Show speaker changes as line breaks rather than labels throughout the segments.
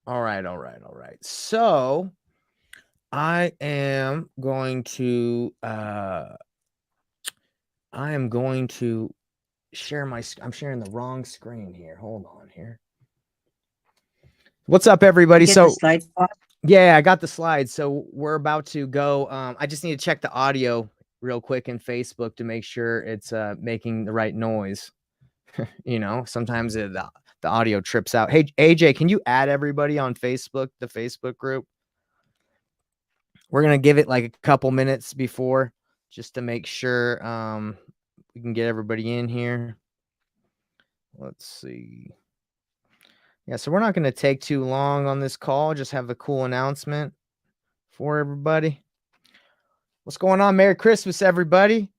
All right. So I am going to share I'm sharing the wrong screen here. Hold on here. What's up, everybody?
You get the
So
slide spot.
yeah, I got the slides. So we're about to go. I just need to check the audio real quick in Facebook to make sure it's making the right noise. Sometimes the audio trips out. Hey, AJ, can you add everybody on Facebook, the Facebook group? We're going to give it like a couple minutes before just to make sure we can get everybody in here. Let's see. Yeah, so we're not going to take too long on this call. Just have a cool announcement for everybody. What's going on? Merry Christmas, everybody.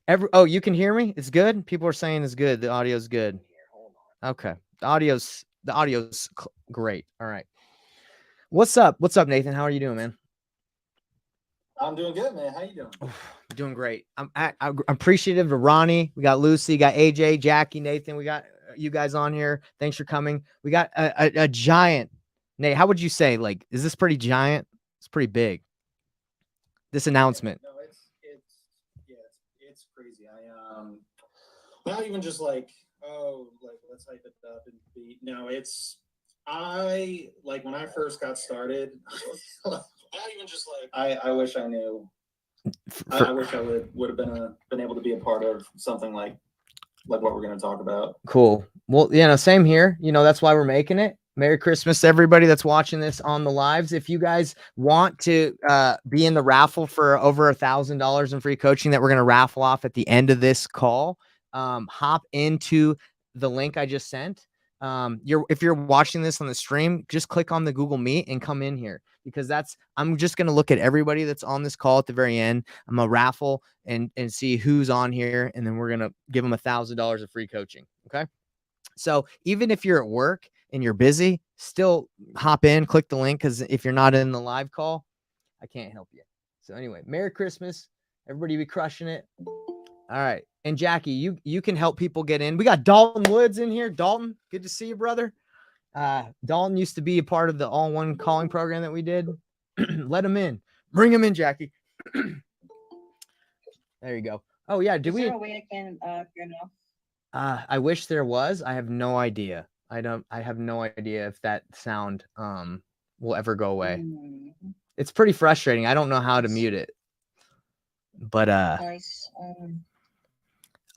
You can hear me? It's good? People are saying it's good. The audio's good. Okay. The audio's great. All right. What's up? What's up, Nathan? How are you doing, man?
I'm doing good, man. How you doing?
Doing great. I'm appreciative of Ronnie. We got Lucy, got AJ, Jackie, Nathan. We got you guys on here. Thanks for coming. We got a giant. Nate, how would you say? Like, is this pretty giant? It's pretty big. This announcement.
No, it's crazy. Not even just like, let's hype it up and be. No, I like when I first got started. Not even just like I wish I knew. I wish I would have been able to be a part of something like what we're going to talk about.
Cool. Well, same here. That's why we're making it. Merry Christmas to everybody that's watching this on the lives. If you guys want to be in the raffle for over $1,000 in free coaching that we're going to raffle off at the end of this call, hop into the link I just sent. If you're watching this on the stream, just click on the Google Meet and come in here, because I'm just going to look at everybody that's on this call at the very end. I'm going to raffle and see who's on here, and then we're going to give them $1,000 of free coaching. Okay. So even if you're at work and you're busy, still hop in, click the link, because if you're not in the live call, I can't help you. So anyway, Merry Christmas. Everybody be crushing it. All right. And Jackie, you can help people get in. We got Dalton Woods in here. Dalton, good to see you, brother. Dalton used to be a part of the all-one calling program that we did. Let him in. Bring him in, Jackie. There you go. Oh yeah,
Is there a way I can turn off?
I wish there was. I have no idea. I have no idea if that sound will ever go away. It's pretty frustrating. I don't know how to mute it. But
Guys,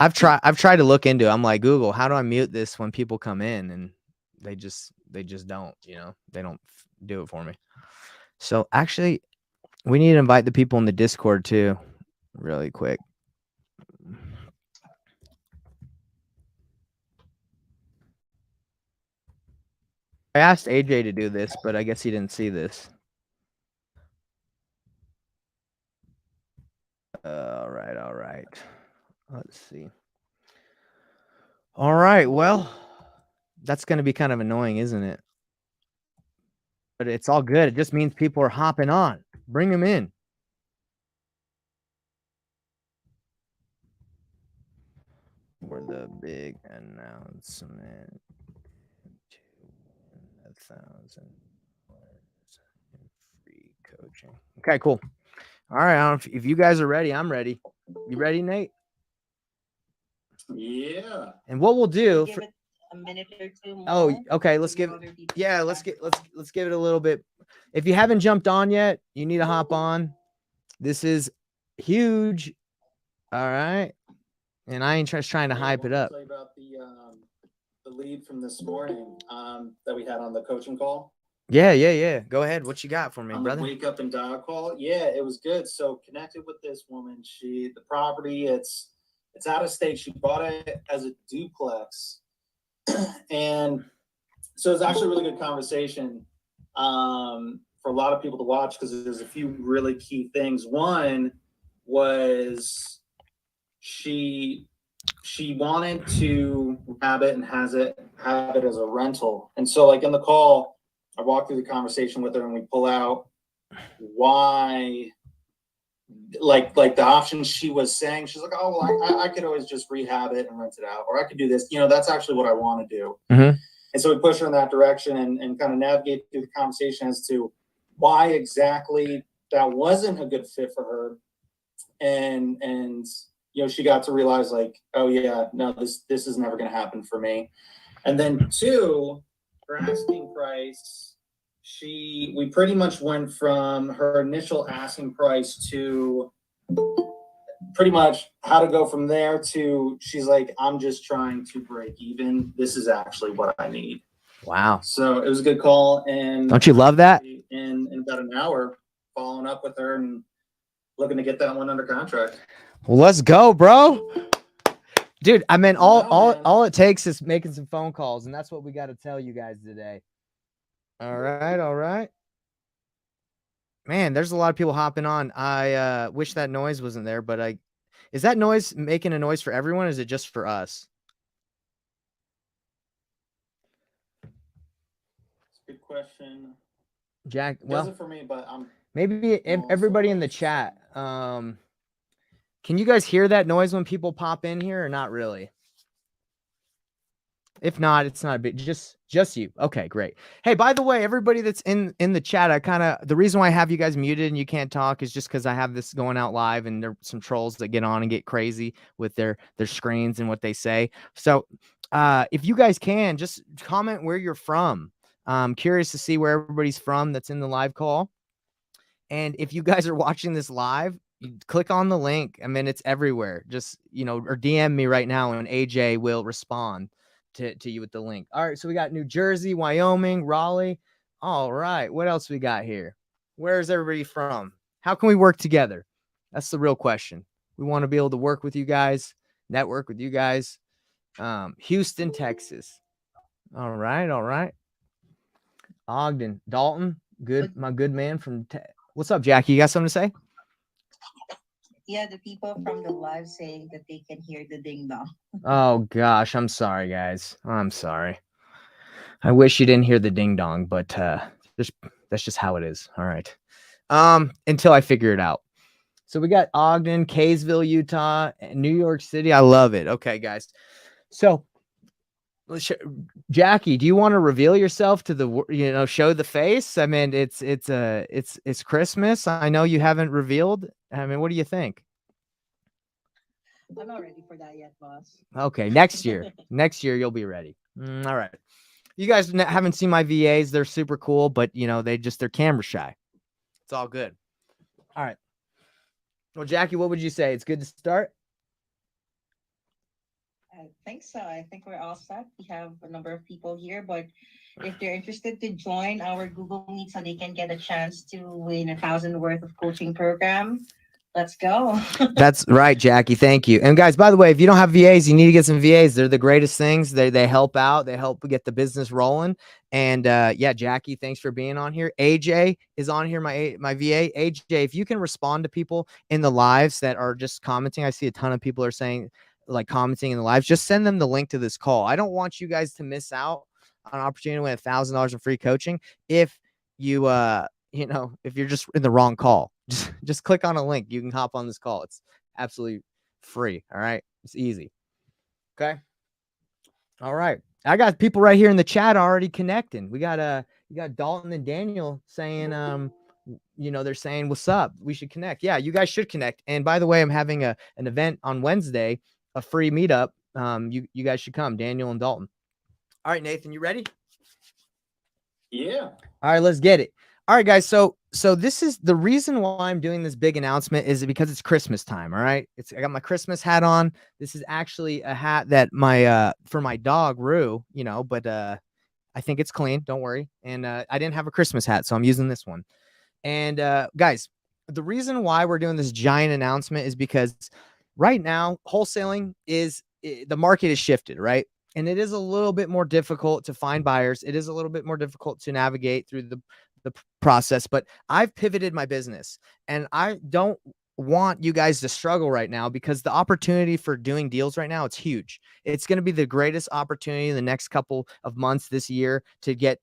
I've tried to look into it. I'm like, Google, how do I mute this when people come in? And they just don't, they don't do it for me. So actually, we need to invite the people in the Discord too, really quick. I asked AJ to do this, but I guess he didn't see this. All right. Let's see. All right. Well, that's going to be kind of annoying, isn't it? But it's all good. It just means people are hopping on. Bring them in. For the big announcement to win $1,000 in free coaching. Okay, cool. All right. I don't know if you guys are ready. I'm ready. You ready, Nate?
Yeah.
And what we'll do
give it a minute or two more.
Oh, okay. Let's give it a little bit. If you haven't jumped on yet, you need to hop on. This is huge. All right. And I ain't just trying to hype it up.
Tell you about the lead from this morning that we had on the coaching call.
Yeah. Go ahead. What you got for me,
on
brother?
The wake up and dial call. Yeah, it was good. So connected with this woman. The property, it's out of state. She bought it as a duplex. And so it's actually a really good conversation for a lot of people to watch, because there's a few really key things. One was she wanted to have it and have it as a rental. And so like in the call, I walk through the conversation with her and we pull out why, like the options she was saying. She's like, oh, well, I could always just rehab it and rent it out, or I could do this. That's actually what I want to do.
Mm-hmm.
And so we push her in that direction and kind of navigate through the conversation as to why exactly that wasn't a good fit for her. And you know, she got to realize like, oh yeah, no, this is never going to happen for me. And then two, her asking price, we pretty much went from her initial asking price to pretty much how to go from there to she's like, I'm just trying to break even. This is actually what I need.
Wow.
So it was a good call. And
don't you love that?
In about an hour, following up with her and looking to get that one under contract.
Well, let's go, bro. Dude, I mean, all it takes is making some phone calls, and that's what we got to tell you guys today. All right. Man, there's a lot of people hopping on. I wish that noise wasn't there, but is that noise making a noise for everyone? Or is it just for us?
Good question,
Jack.
It
Well,
doesn't for me, but
maybe everybody in the chat. Can you guys hear that noise when people pop in here, or not really? If not, it's not a big, just you. Okay, great. Hey, by the way, everybody that's in the chat, the reason why I have you guys muted and you can't talk is just because I have this going out live and there are some trolls that get on and get crazy with their screens and what they say. So if you guys can, just comment where you're from. I'm curious to see where everybody's from that's in the live call. And if you guys are watching this live, click on the link. I mean, it's everywhere. Just, or DM me right now and AJ will respond to you with the link. All right, so we got New Jersey, Wyoming, Raleigh. All right, what else we got here? Where is everybody from? How can we work together? That's the real question. We want to be able to work with you guys, network with you guys. Houston, Texas. All right. Ogden, Dalton, my good man from what's up, Jackie? You got something to say?
Yeah, the people from the live saying that they can hear the ding dong.
Oh gosh, I'm sorry, guys. I'm sorry. I wish you didn't hear the ding dong, but that's just how it is. All right. Until I figure it out. So we got Ogden, Kaysville, Utah, New York City. I love it. Okay, guys. So Jackie, do you want to reveal yourself to the, show the face? I mean, it's Christmas. I know you haven't revealed. I mean, what do you think?
I'm not ready for that yet, boss.
Okay, next year. Next year you'll be ready. All right. You guys haven't seen my VAs. They're super cool, but they're camera shy. It's all good. All right. Well, Jackie, what would you say? It's good to start?
I think so. I think we're all set. We have a number of people here, but if they're interested to join our Google Meet so they can get a chance to win 1,000 worth of coaching program, let's go.
That's right, Jackie. Thank you. And guys, by the way, if you don't have VAs, you need to get some VAs. They're the greatest things. They help out. They help get the business rolling. And yeah, Jackie, thanks for being on here. AJ is on here, my VA. AJ, if you can respond to people in the lives that are just commenting, I see a ton of people are saying, like, commenting in the lives, just send them the link to this call. I don't want you guys to miss out on an opportunity to win $1,000 in free coaching if you if you're just in the wrong call. Just click on a link. You can hop on this call. It's absolutely free. All right. It's easy. Okay. All right. I got people right here in the chat already connecting. We got you got Dalton and Daniel saying they're saying what's up. We should connect. Yeah, you guys should connect. And by the way, I'm having an event on Wednesday, a free meetup. You guys should come, Daniel and Dalton. All right, Nathan, you ready?
Yeah.
All right, let's get it. All right, guys. So this is the reason why I'm doing this big announcement is because it's Christmas time. All right. I got my Christmas hat on. This is actually a hat that for my dog, Rue, but I think it's clean. Don't worry. And I didn't have a Christmas hat, so I'm using this one. And guys, the reason why we're doing this giant announcement is because right now wholesaling the market is shifted, right? And it is a little bit more difficult to find buyers. It is a little bit more difficult to navigate through the process, but I've pivoted my business and I don't want you guys to struggle right now because the opportunity for doing deals right now, it's huge. It's going to be the greatest opportunity in the next couple of months this year to get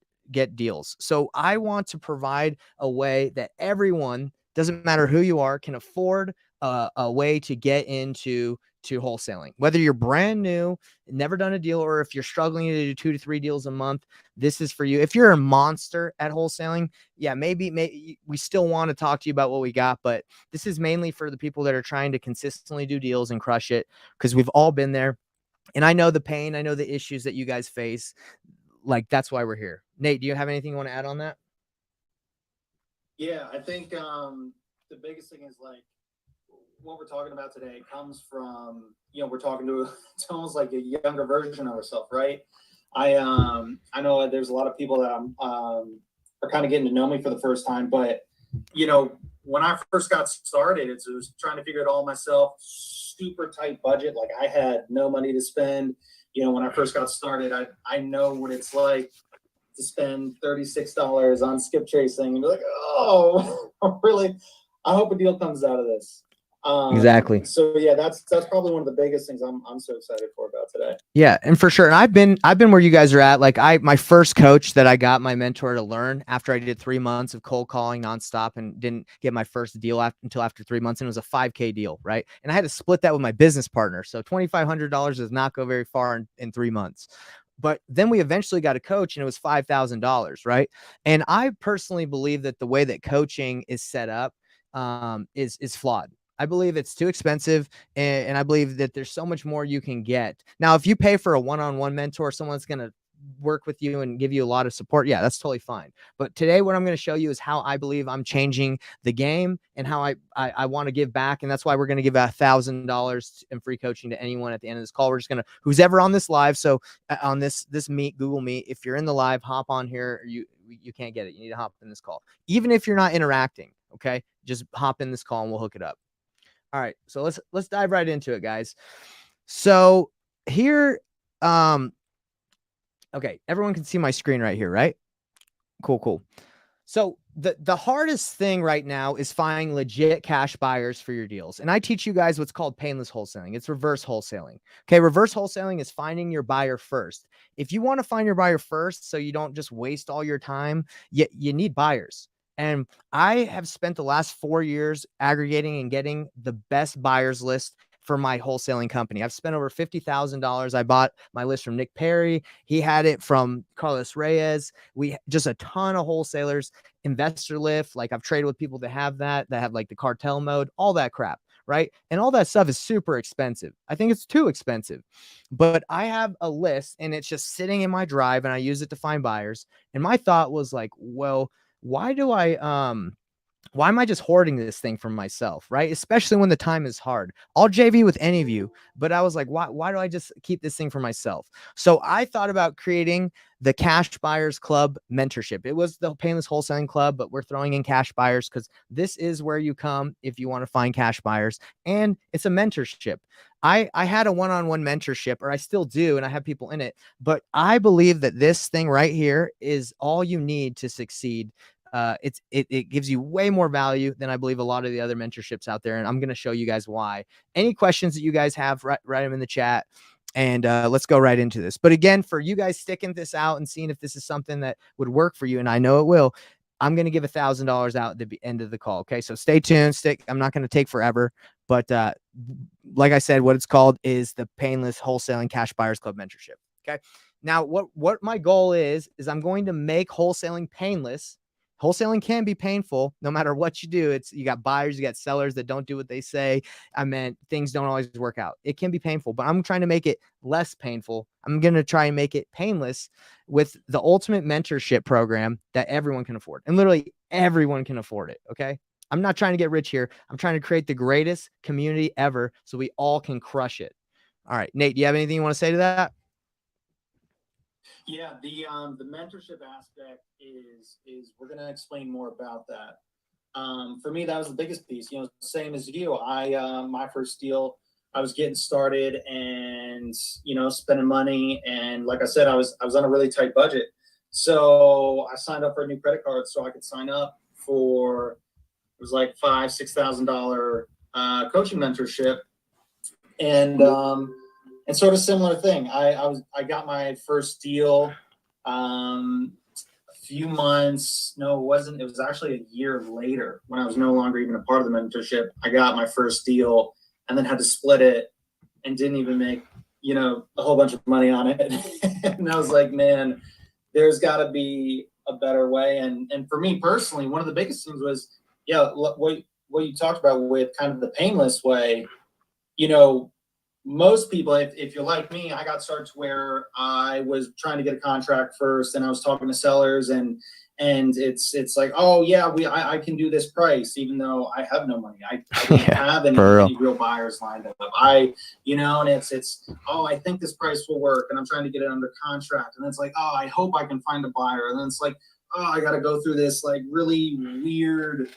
deals. So I want to provide a way that everyone, doesn't matter who you are, can afford a way to get into to wholesaling. Whether you're brand new, never done a deal, or if you're struggling to do 2 to 3 deals a month, this is for you. If you're a monster at wholesaling, yeah, maybe we still want to talk to you about what we got, but this is mainly for the people that are trying to consistently do deals and crush it, because we've all been there. And I know the pain, I know the issues that you guys face. Like, that's why we're here. Nate, do you have anything you want to add on that?
Yeah, I think the biggest thing is like what we're talking about today comes from, we're talking to it's almost like a younger version of ourselves, right? I know there's a lot of people that are kind of getting to know me for the first time, but when I first got started, it was trying to figure it all myself, super tight budget. Like I had no money to spend. When I first got started, I know what it's like to spend $36 on skip tracing and be like, oh, really? I hope a deal comes out of this.
Exactly.
So yeah, that's probably one of the biggest things I'm so excited for about today.
Yeah, and for sure. And I've been where you guys are at. Like my first coach that I got my mentor to learn after I did 3 months of cold calling nonstop and didn't get my first deal until after 3 months. And it was a 5K deal, right? And I had to split that with my business partner. So $2,500 does not go very far in 3 months. But then we eventually got a coach and it was $5,000, right? And I personally believe that the way that coaching is set up is flawed. I believe it's too expensive, and I believe that there's so much more you can get. Now, if you pay for a one-on-one mentor, someone that's going to work with you and give you a lot of support, yeah, that's totally fine. But today, what I'm going to show you is how I believe I'm changing the game and how I want to give back. And that's why we're going to give $1,000 in free coaching to anyone at the end of this call. We're just going to, who's ever on this live. So on this Meet, Google Meet, if you're in the live, hop on here. You can't get it. You need to hop in this call. Even if you're not interacting, okay, just hop in this call and we'll hook it up. All right, so let's dive right into it, guys. So here, okay, everyone can see my screen right here, right? Cool. So the hardest thing right now is finding legit cash buyers for your deals. And I teach you guys what's called painless wholesaling. It's reverse wholesaling. Okay, reverse wholesaling is finding your buyer first. If you want to find your buyer first so you don't just waste all your time, you need buyers. And I have spent the last 4 years aggregating and getting the best buyers list for my wholesaling company. I've spent over $50,000. I bought my list from Nick Perry. He had it from Carlos Reyes. We just a ton of wholesalers, investor lift. Like I've traded with people that have like the cartel mode, all that crap. Right. And all that stuff is super expensive. I think it's too expensive, but I have a list and it's just sitting in my drive and I use it to find buyers. And my thought was like, well, why am I just hoarding this thing for myself, right? Especially when the time is hard. I'll JV with any of you, but I was like, why do I just keep this thing for myself? So I thought about creating the Cash Buyers Club mentorship. It was the Painless Wholesaling Club, but we're throwing in cash buyers because this is where you come if you want to find cash buyers. And it's a mentorship. I had a one-on-one mentorship, or I still do, and I have people in it, but I believe that this thing right here is all you need to succeed. It gives you way more value than I believe a lot of the other mentorships out there. And I'm going to show you guys why. Any questions that you guys have, write them in the chat. And let's go right into this. But again, for you guys sticking this out and seeing if this is something that would work for you, and I know it will, I'm going to give $1,000 out at the end of the call. Okay. So stay tuned. I'm not going to take forever, but like I said, what it's called is the Painless Wholesaling Cash Buyers Club mentorship. Okay. Now, what my goal is I'm going to make wholesaling painless. Wholesaling can be painful no matter what you do. You got buyers, you got sellers that don't do what they say. I meant things don't always work out. It can be painful, but I'm trying to make it less painful. I'm going to try and make it painless with the ultimate mentorship program that everyone can afford. And literally everyone can afford it. Okay. I'm not trying to get rich here. I'm trying to create the greatest community ever so we all can crush it. All right, Nate, do you have anything you want to say to that?
Yeah, the mentorship aspect is we're going to explain more about that. For me, that was the biggest piece. Same as you. My first deal, I was getting started and spending money, and like I said, I was on a really tight budget. So I signed up for a new credit card so I could sign up for, it was like $5,000-$6,000 coaching mentorship, and sort of similar thing. I got my first deal a few months. No, it wasn't. It was actually a year later when I was no longer even a part of the mentorship. I got my first deal and then had to split it and didn't even make, a whole bunch of money on it. And I was like, man, there's got to be a better way. And for me personally, one of the biggest things was, what you talked about with kind of the painless way. Most people, if you're like me, I got started to where I was trying to get a contract first, and I was talking to sellers, and it's like, oh yeah, I can do this price, even though I have no money. I don't have any real buyers lined up. And it's oh, I think this price will work, and I'm trying to get it under contract, and it's like, oh, I hope I can find a buyer, and then it's like, oh, I got to go through this like really weird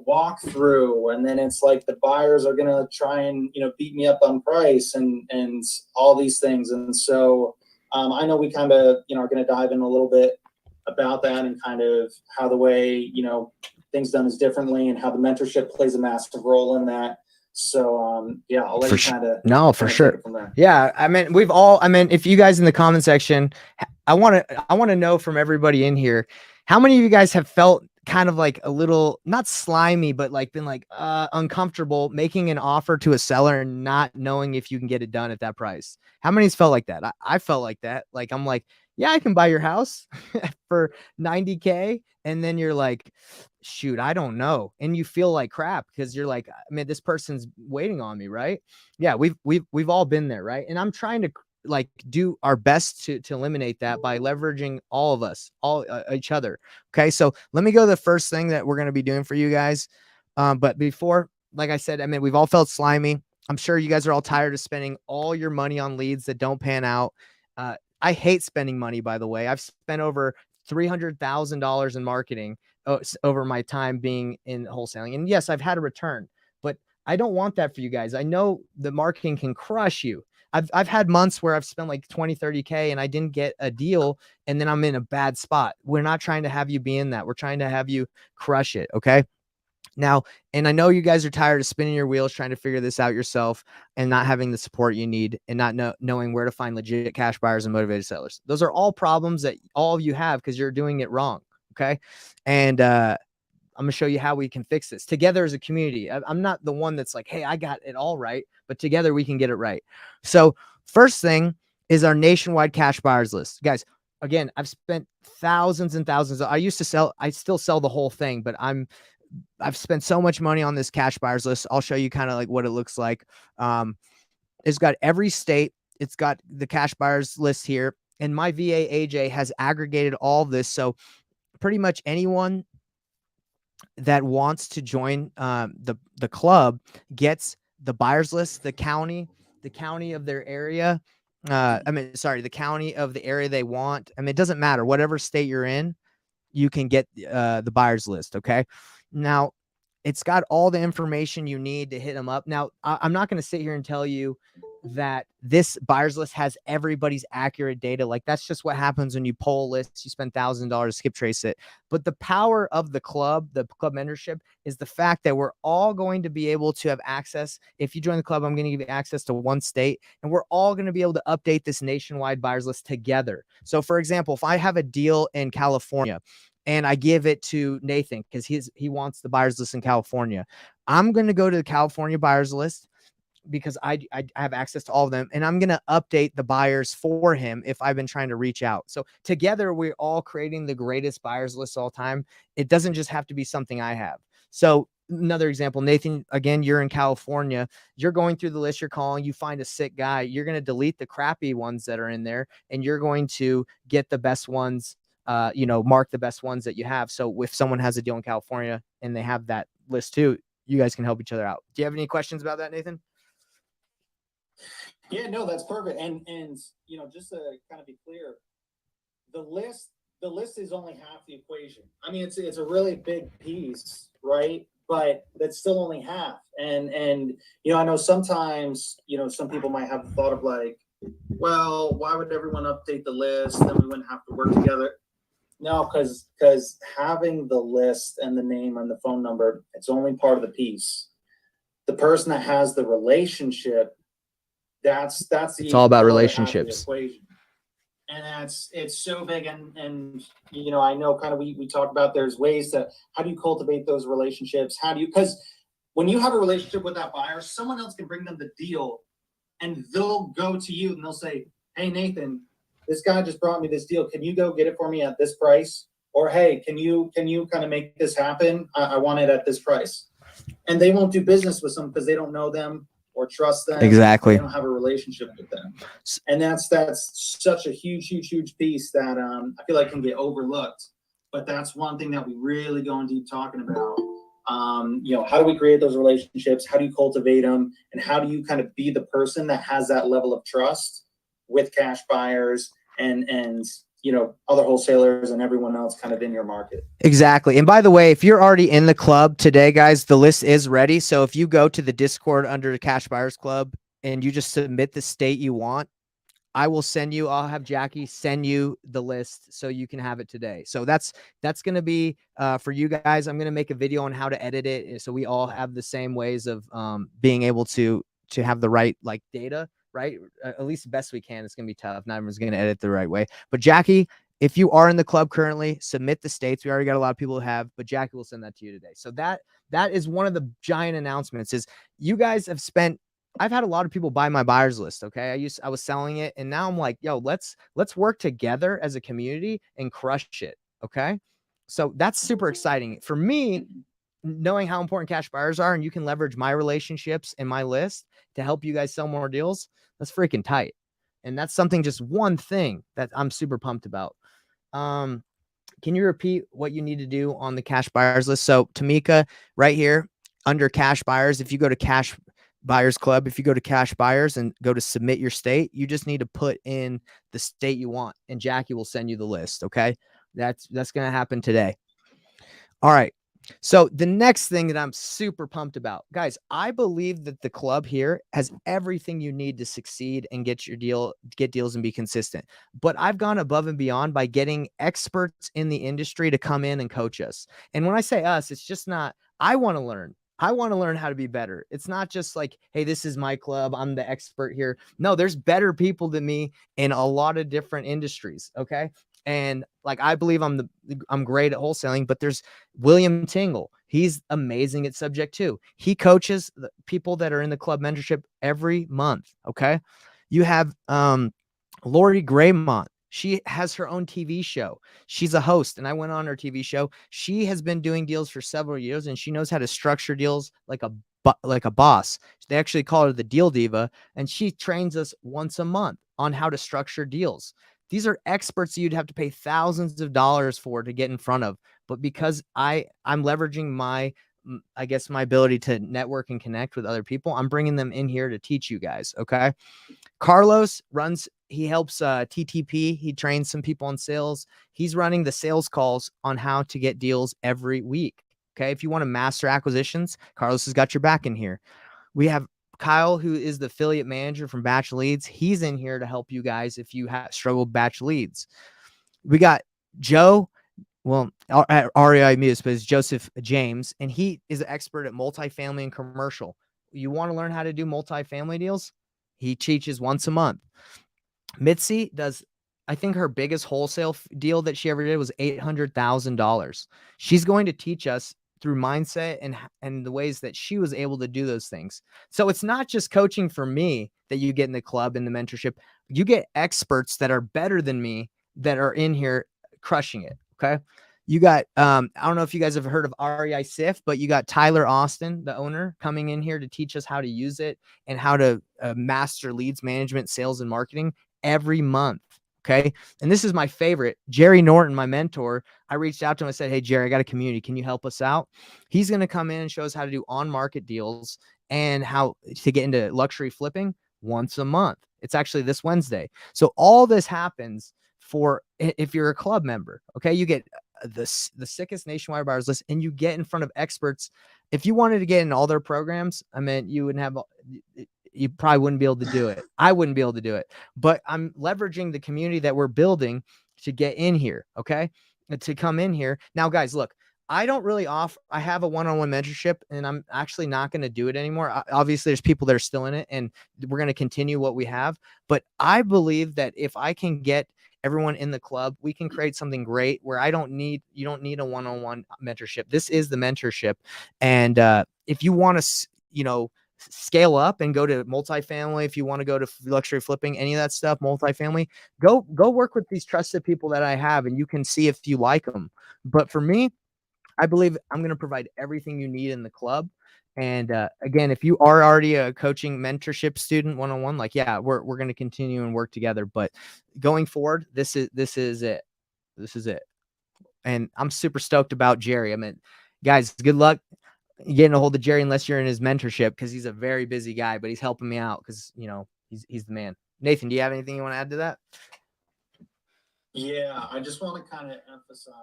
walk through, and then it's like the buyers are gonna try and beat me up on price and all these things. And so I know we kind of are gonna dive in a little bit about that, and kind of how the way things done is differently, and how the mentorship plays a massive role in that. So I'll let you kind of
for sure. Yeah, I mean, if you guys in the comment section, I want to know from everybody in here, how many of you guys have felt kind of like a little, not slimy, but like been like uncomfortable making an offer to a seller and not knowing if you can get it done at that price? How many's felt like that? I felt like that. Like, I'm like, yeah, I can buy your house for 90K. And then you're like, shoot, I don't know. And you feel like crap because you're like, I mean, this person's waiting on me, right? Yeah, we've all been there, right? And I'm trying to like do our best to eliminate that by leveraging all of us, each other. Okay, so let me go to the first thing that we're going to be doing for you guys. But before, like I said, I mean, we've all felt slimy. I'm sure you guys are all tired of spending all your money on leads that don't pan out. I hate spending money, by the way. I've spent over $300,000 in marketing over my time being in wholesaling. And yes, I've had a return, but I don't want that for you guys. I know the marketing can crush you. I've had months where I've spent like 20, 30K and I didn't get a deal, and then I'm in a bad spot. We're not trying to have you be in that. We're trying to have you crush it. Okay. Now, and I know you guys are tired of spinning your wheels trying to figure this out yourself and not having the support you need, and not knowing where to find legit cash buyers and motivated sellers. Those are all problems that all of you have because you're doing it wrong. Okay. And I'm going to show you how we can fix this together as a community. I'm not the one that's like, hey, I got it all right, but together we can get it right. So first thing is our nationwide cash buyers list. Guys, again, I've spent thousands and thousands. I still sell the whole thing, but I've spent so much money on this cash buyers list. I'll show you kind of like what it looks like. It's got every state. It's got the cash buyers list here. And my VA AJ has aggregated all of this. So pretty much anyone that wants to join the club gets the buyers list, the county of their area. The county of the area they want. I mean, it doesn't matter. Whatever state you're in, you can get the buyers list. Okay. Now, it's got all the information you need to hit them up. Now, I'm not going to sit here and tell you that this buyers list has everybody's accurate data. Like, that's just what happens when you poll lists. You spend $1,000 to skip trace it. But the power of the club mentorship, is the fact that we're all going to be able to have access. If you join the club, I'm going to give you access to one state, and we're all going to be able to update this nationwide buyers list together. So for example, if I have a deal in California and I give it to Nathan because he wants the buyers list in California, I'm going to go to the California buyers list because I have access to all of them, and I'm going to update the buyers for him if I've been trying to reach out. So together, we're all creating the greatest buyers list all time. It doesn't just have to be something I have. So another example, Nathan, again, you're in California, you're going through the list, you're calling, you find a sick guy, you're going to delete the crappy ones that are in there, and you're going to get the best ones, mark the best ones that you have. So if someone has a deal in California and they have that list too, you guys can help each other out. Do you have any questions about that, Nathan?
Yeah, no, that's perfect. And just to kind of be clear, the list is only half the equation. I mean, it's a really big piece, right? But that's still only half. And I know sometimes, some people might have the thought of like, well, why would everyone update the list? Then we wouldn't have to work together. No, because having the list and the name and the phone number, it's only part of the piece. The person that has the relationship, that's
it's all about relationships.
And it's so big. And I know kind of we talked about there's ways to, how do you cultivate those relationships? Because when you have a relationship with that buyer, someone else can bring them the deal and they'll go to you and they'll say, hey, Nathan, this guy just brought me this deal. Can you go get it for me at this price? Or, hey, can you kind of make this happen? I want it at this price. And they won't do business with them because they don't know them or trust them.
Exactly.
They don't have a relationship with them. And that's such a huge piece that I feel like can get overlooked. But that's one thing that we really go in deep talking about. How do we create those relationships? How do you cultivate them? And how do you kind of be the person that has that level of trust with cash buyers and other wholesalers and everyone else kind of in your market?
Exactly. And by the way, if you're already in the club today, guys, the list is ready. So if you go to the Discord under the Cash Buyers Club and you just submit the state you want, I'll have Jackie send you the list so you can have it today. So that's going to be for you guys. I'm going to make a video on how to edit it, so we all have the same ways of being able to have the right data, right? At least the best we can. It's going to be tough. Not everyone's going to edit the right way. But Jackie, if you are in the club currently, submit the states. We already got a lot of people who have, but Jackie will send that to you today. So that is one of the giant announcements is you guys have spent. I've had a lot of people buy my buyers list. Okay. I was selling it and now I'm like, yo, let's work together as a community and crush it. Okay. So that's super exciting for me, knowing how important cash buyers are, and you can leverage my relationships and my list to help you guys sell more deals. That's freaking tight. And that's something, just one thing that I'm super pumped about. Can you repeat what you need to do on the cash buyers list? So Tamika, right here under cash buyers, if you go to Cash Buyers Club, if you go to Cash Buyers and go to submit your state, you just need to put in the state you want and Jackie will send you the list. Okay. That's going to happen today. All right. So the next thing that I'm super pumped about, guys, I believe that the club here has everything you need to succeed and get deals and be consistent. But I've gone above and beyond by getting experts in the industry to come in and coach us. And when I say us, it's just not, I want to learn. I want to learn how to be better. It's not just like, hey, this is my club, I'm the expert here. No, there's better people than me in a lot of different industries. Okay. And I believe I'm great at wholesaling, but there's William Tingle. He's amazing at subject too. He coaches the people that are in the club mentorship every month. Okay. You have Lori Graymont. She has her own TV show. She's a host, and I went on her TV show. She has been doing deals for several years, and she knows how to structure deals like a boss. They actually call her the Deal Diva, and she trains us once a month on how to structure deals. These are experts you'd have to pay thousands of dollars for to get in front of. But because I'm leveraging my ability to network and connect with other people, I'm bringing them in here to teach you guys. Okay. Carlos he helps TTP. He trains some people on sales. He's running the sales calls on how to get deals every week. Okay. If you want to master acquisitions, Carlos has got your back in here. We have Kyle, who is the affiliate manager from Batch Leads. He's in here to help you guys if you have struggled batch leads. We got Joe, at REI Muse, but it's Joseph James, and he is an expert at multifamily and commercial. You want to learn how to do multifamily deals? He teaches once a month. Mitzi does, I think her biggest wholesale deal that she ever did was $800,000. She's going to teach us through mindset and the ways that she was able to do those things. So it's not just coaching for me that you get in the club and the mentorship. You get experts that are better than me that are in here crushing it. Okay. You got, I don't know if you guys have heard of REI SIF, but you got Tyler Austin, the owner, coming in here to teach us how to use it and how to master leads management, sales, and marketing every month. Okay. And this is my favorite. Jerry Norton, my mentor, I reached out to him. I said, hey, Jerry, I got a community. Can you help us out? He's going to come in and show us how to do on-market deals and how to get into luxury flipping once a month. It's actually this Wednesday. So all this happens if you're a club member. Okay. You get the sickest nationwide buyers list, and you get in front of experts. If you wanted to get in all their programs, I mean, you probably wouldn't be able to do it. I wouldn't be able to do it, but I'm leveraging the community that we're building to get in here. Okay. To come in here. Now, guys, look, I don't really I have a one-on-one mentorship, and I'm actually not going to do it anymore. Obviously there's people that are still in it, and we're going to continue what we have. But I believe that if I can get everyone in the club, we can create something great where you don't need a one-on-one mentorship. This is the mentorship. And if you want to, scale up and go to multifamily, if you want to go to luxury flipping, any of that stuff, multifamily, go work with these trusted people that I have, and you can see if you like them. But for me, I believe I'm going to provide everything you need in the club. And again, if you are already a coaching mentorship student one-on-one, like, yeah, we're going to continue and work together. But going forward, this is it. This is it. And I'm super stoked about Jerry. I mean, guys, good luck getting a hold of Jerry unless you're in his mentorship, because he's a very busy guy, but he's helping me out because, you know, he's the man. Nathan, do you have anything you want to add to that?
Yeah, I just want to kind of emphasize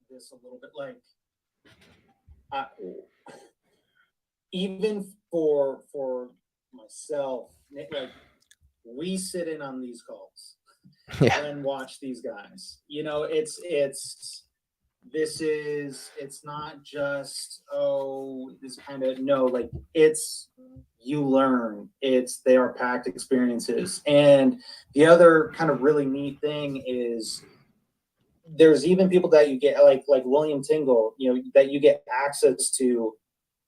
this a little bit. Like, even for myself, like, we sit in on these calls and watch these guys. You know, it's not just, this kind of, no, like, it's, you learn, they are packed experiences. And the other kind of really neat thing is there's even people that you get like William Tingle, you know, that you get access to,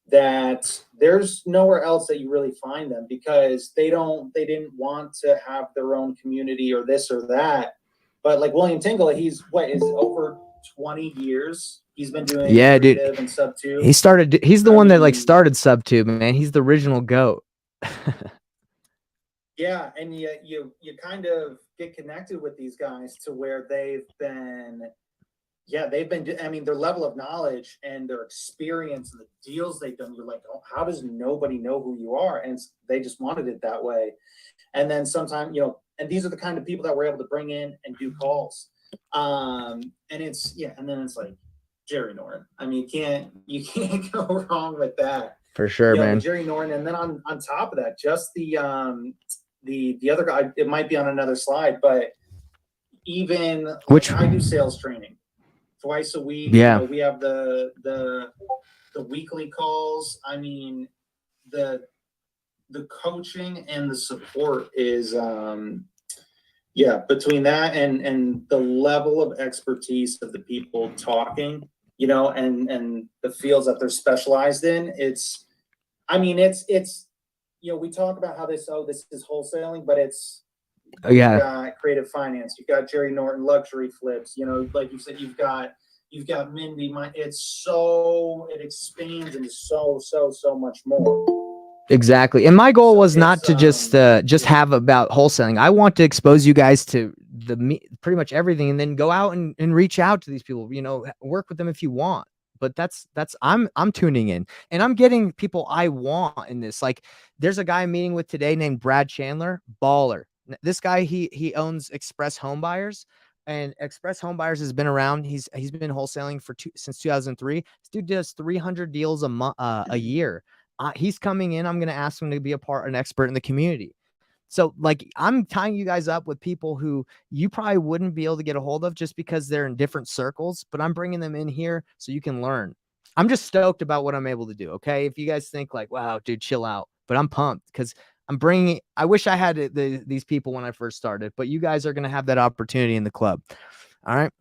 that there's nowhere else that you really find them, because they didn't want to have their own community or this or that. But like William Tingle, he's over 20 years. He's been doing creative and sub two.
He's the one that like started sub two, man. He's the original GOAT.
Yeah, and you kind of get connected with these guys to where they've been, I mean, their level of knowledge and their experience and the deals they've done, you're like, oh, how does nobody know who you are? And they just wanted it that way. And then sometimes, you know, and these are the kind of people that we're able to bring in and do calls. And it's, and then it's like Jerry Norton. I mean, you can't go wrong with that.
For sure, man.
Jerry Norton. And then on top of that, just the other guy, it might be on another slide, but even
which
I do sales training twice a week.
Yeah.
You know, we have the weekly calls. I mean, the coaching and the support is, between that and the level of expertise of the people talking, you know, and the fields that they're specialized in, it's, you know, we talk about how this is wholesaling, but it's, you've got creative finance, you've got Jerry Norton luxury flips, you know, like you said, you've got Mindy. It expands into so much more.
Exactly. And my goal was not to just have about wholesaling. I want to expose you guys to pretty much everything, and then go out and reach out to these people, you know, work with them if you want. But that's I'm tuning in, and I'm getting people I want in this. Like, there's a guy I'm meeting with today named Brad Chandler, baller. This guy, he owns Express Home Buyers, and Express Home Buyers has been around. He's been wholesaling since 2003. This dude does 300 deals a year. He's coming in. I'm going to ask him to be an expert in the community. So, like, I'm tying you guys up with people who you probably wouldn't be able to get a hold of just because they're in different circles, but I'm bringing them in here so you can learn. I'm just stoked about what I'm able to do. Okay. If you guys think like, wow, dude, chill out, but I'm pumped because I wish I had these people when I first started, but you guys are going to have that opportunity in the club. All right.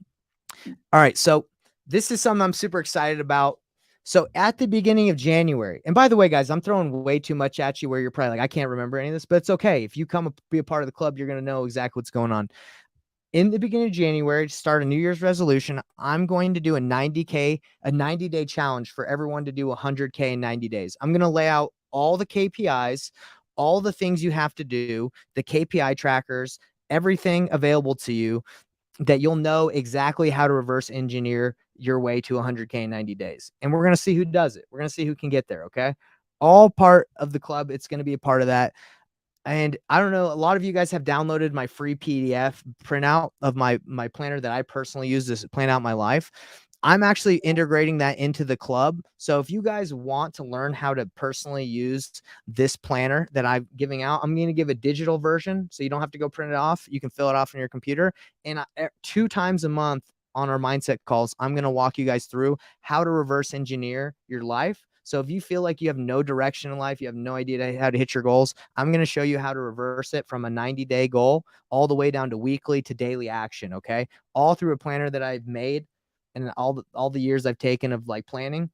All right. So this is something I'm super excited about. So at the beginning of January, and by the way, guys, I'm throwing way too much at you where you're probably like, I can't remember any of this, but it's okay. If you come be a part of the club, you're going to know exactly what's going on. In the beginning of January, to start a New Year's resolution, I'm going to do a 90-day challenge for everyone to do 100K in 90 days. I'm going to lay out all the KPIs, all the things you have to do, the KPI trackers, everything available to you, that you'll know exactly how to reverse engineer your way to 100K in 90 days. And we're going to see who does it. We're going to see who can get there. Okay. All part of the club. It's going to be a part of that. And I don't know, a lot of you guys have downloaded my free PDF printout of my planner that I personally use to plan out my life. I'm actually integrating that into the club. So if you guys want to learn how to personally use this planner that I'm giving out, I'm going to give a digital version so you don't have to go print it off. You can fill it off on your computer. And 2 times a month on our mindset calls, I'm going to walk you guys through how to reverse engineer your life. So if you feel like you have no direction in life, you have no idea how to hit your goals, I'm going to show you how to reverse it from a 90-day goal all the way down to weekly to daily action. Okay. All through a planner that I've made and all the years I've taken of like planning.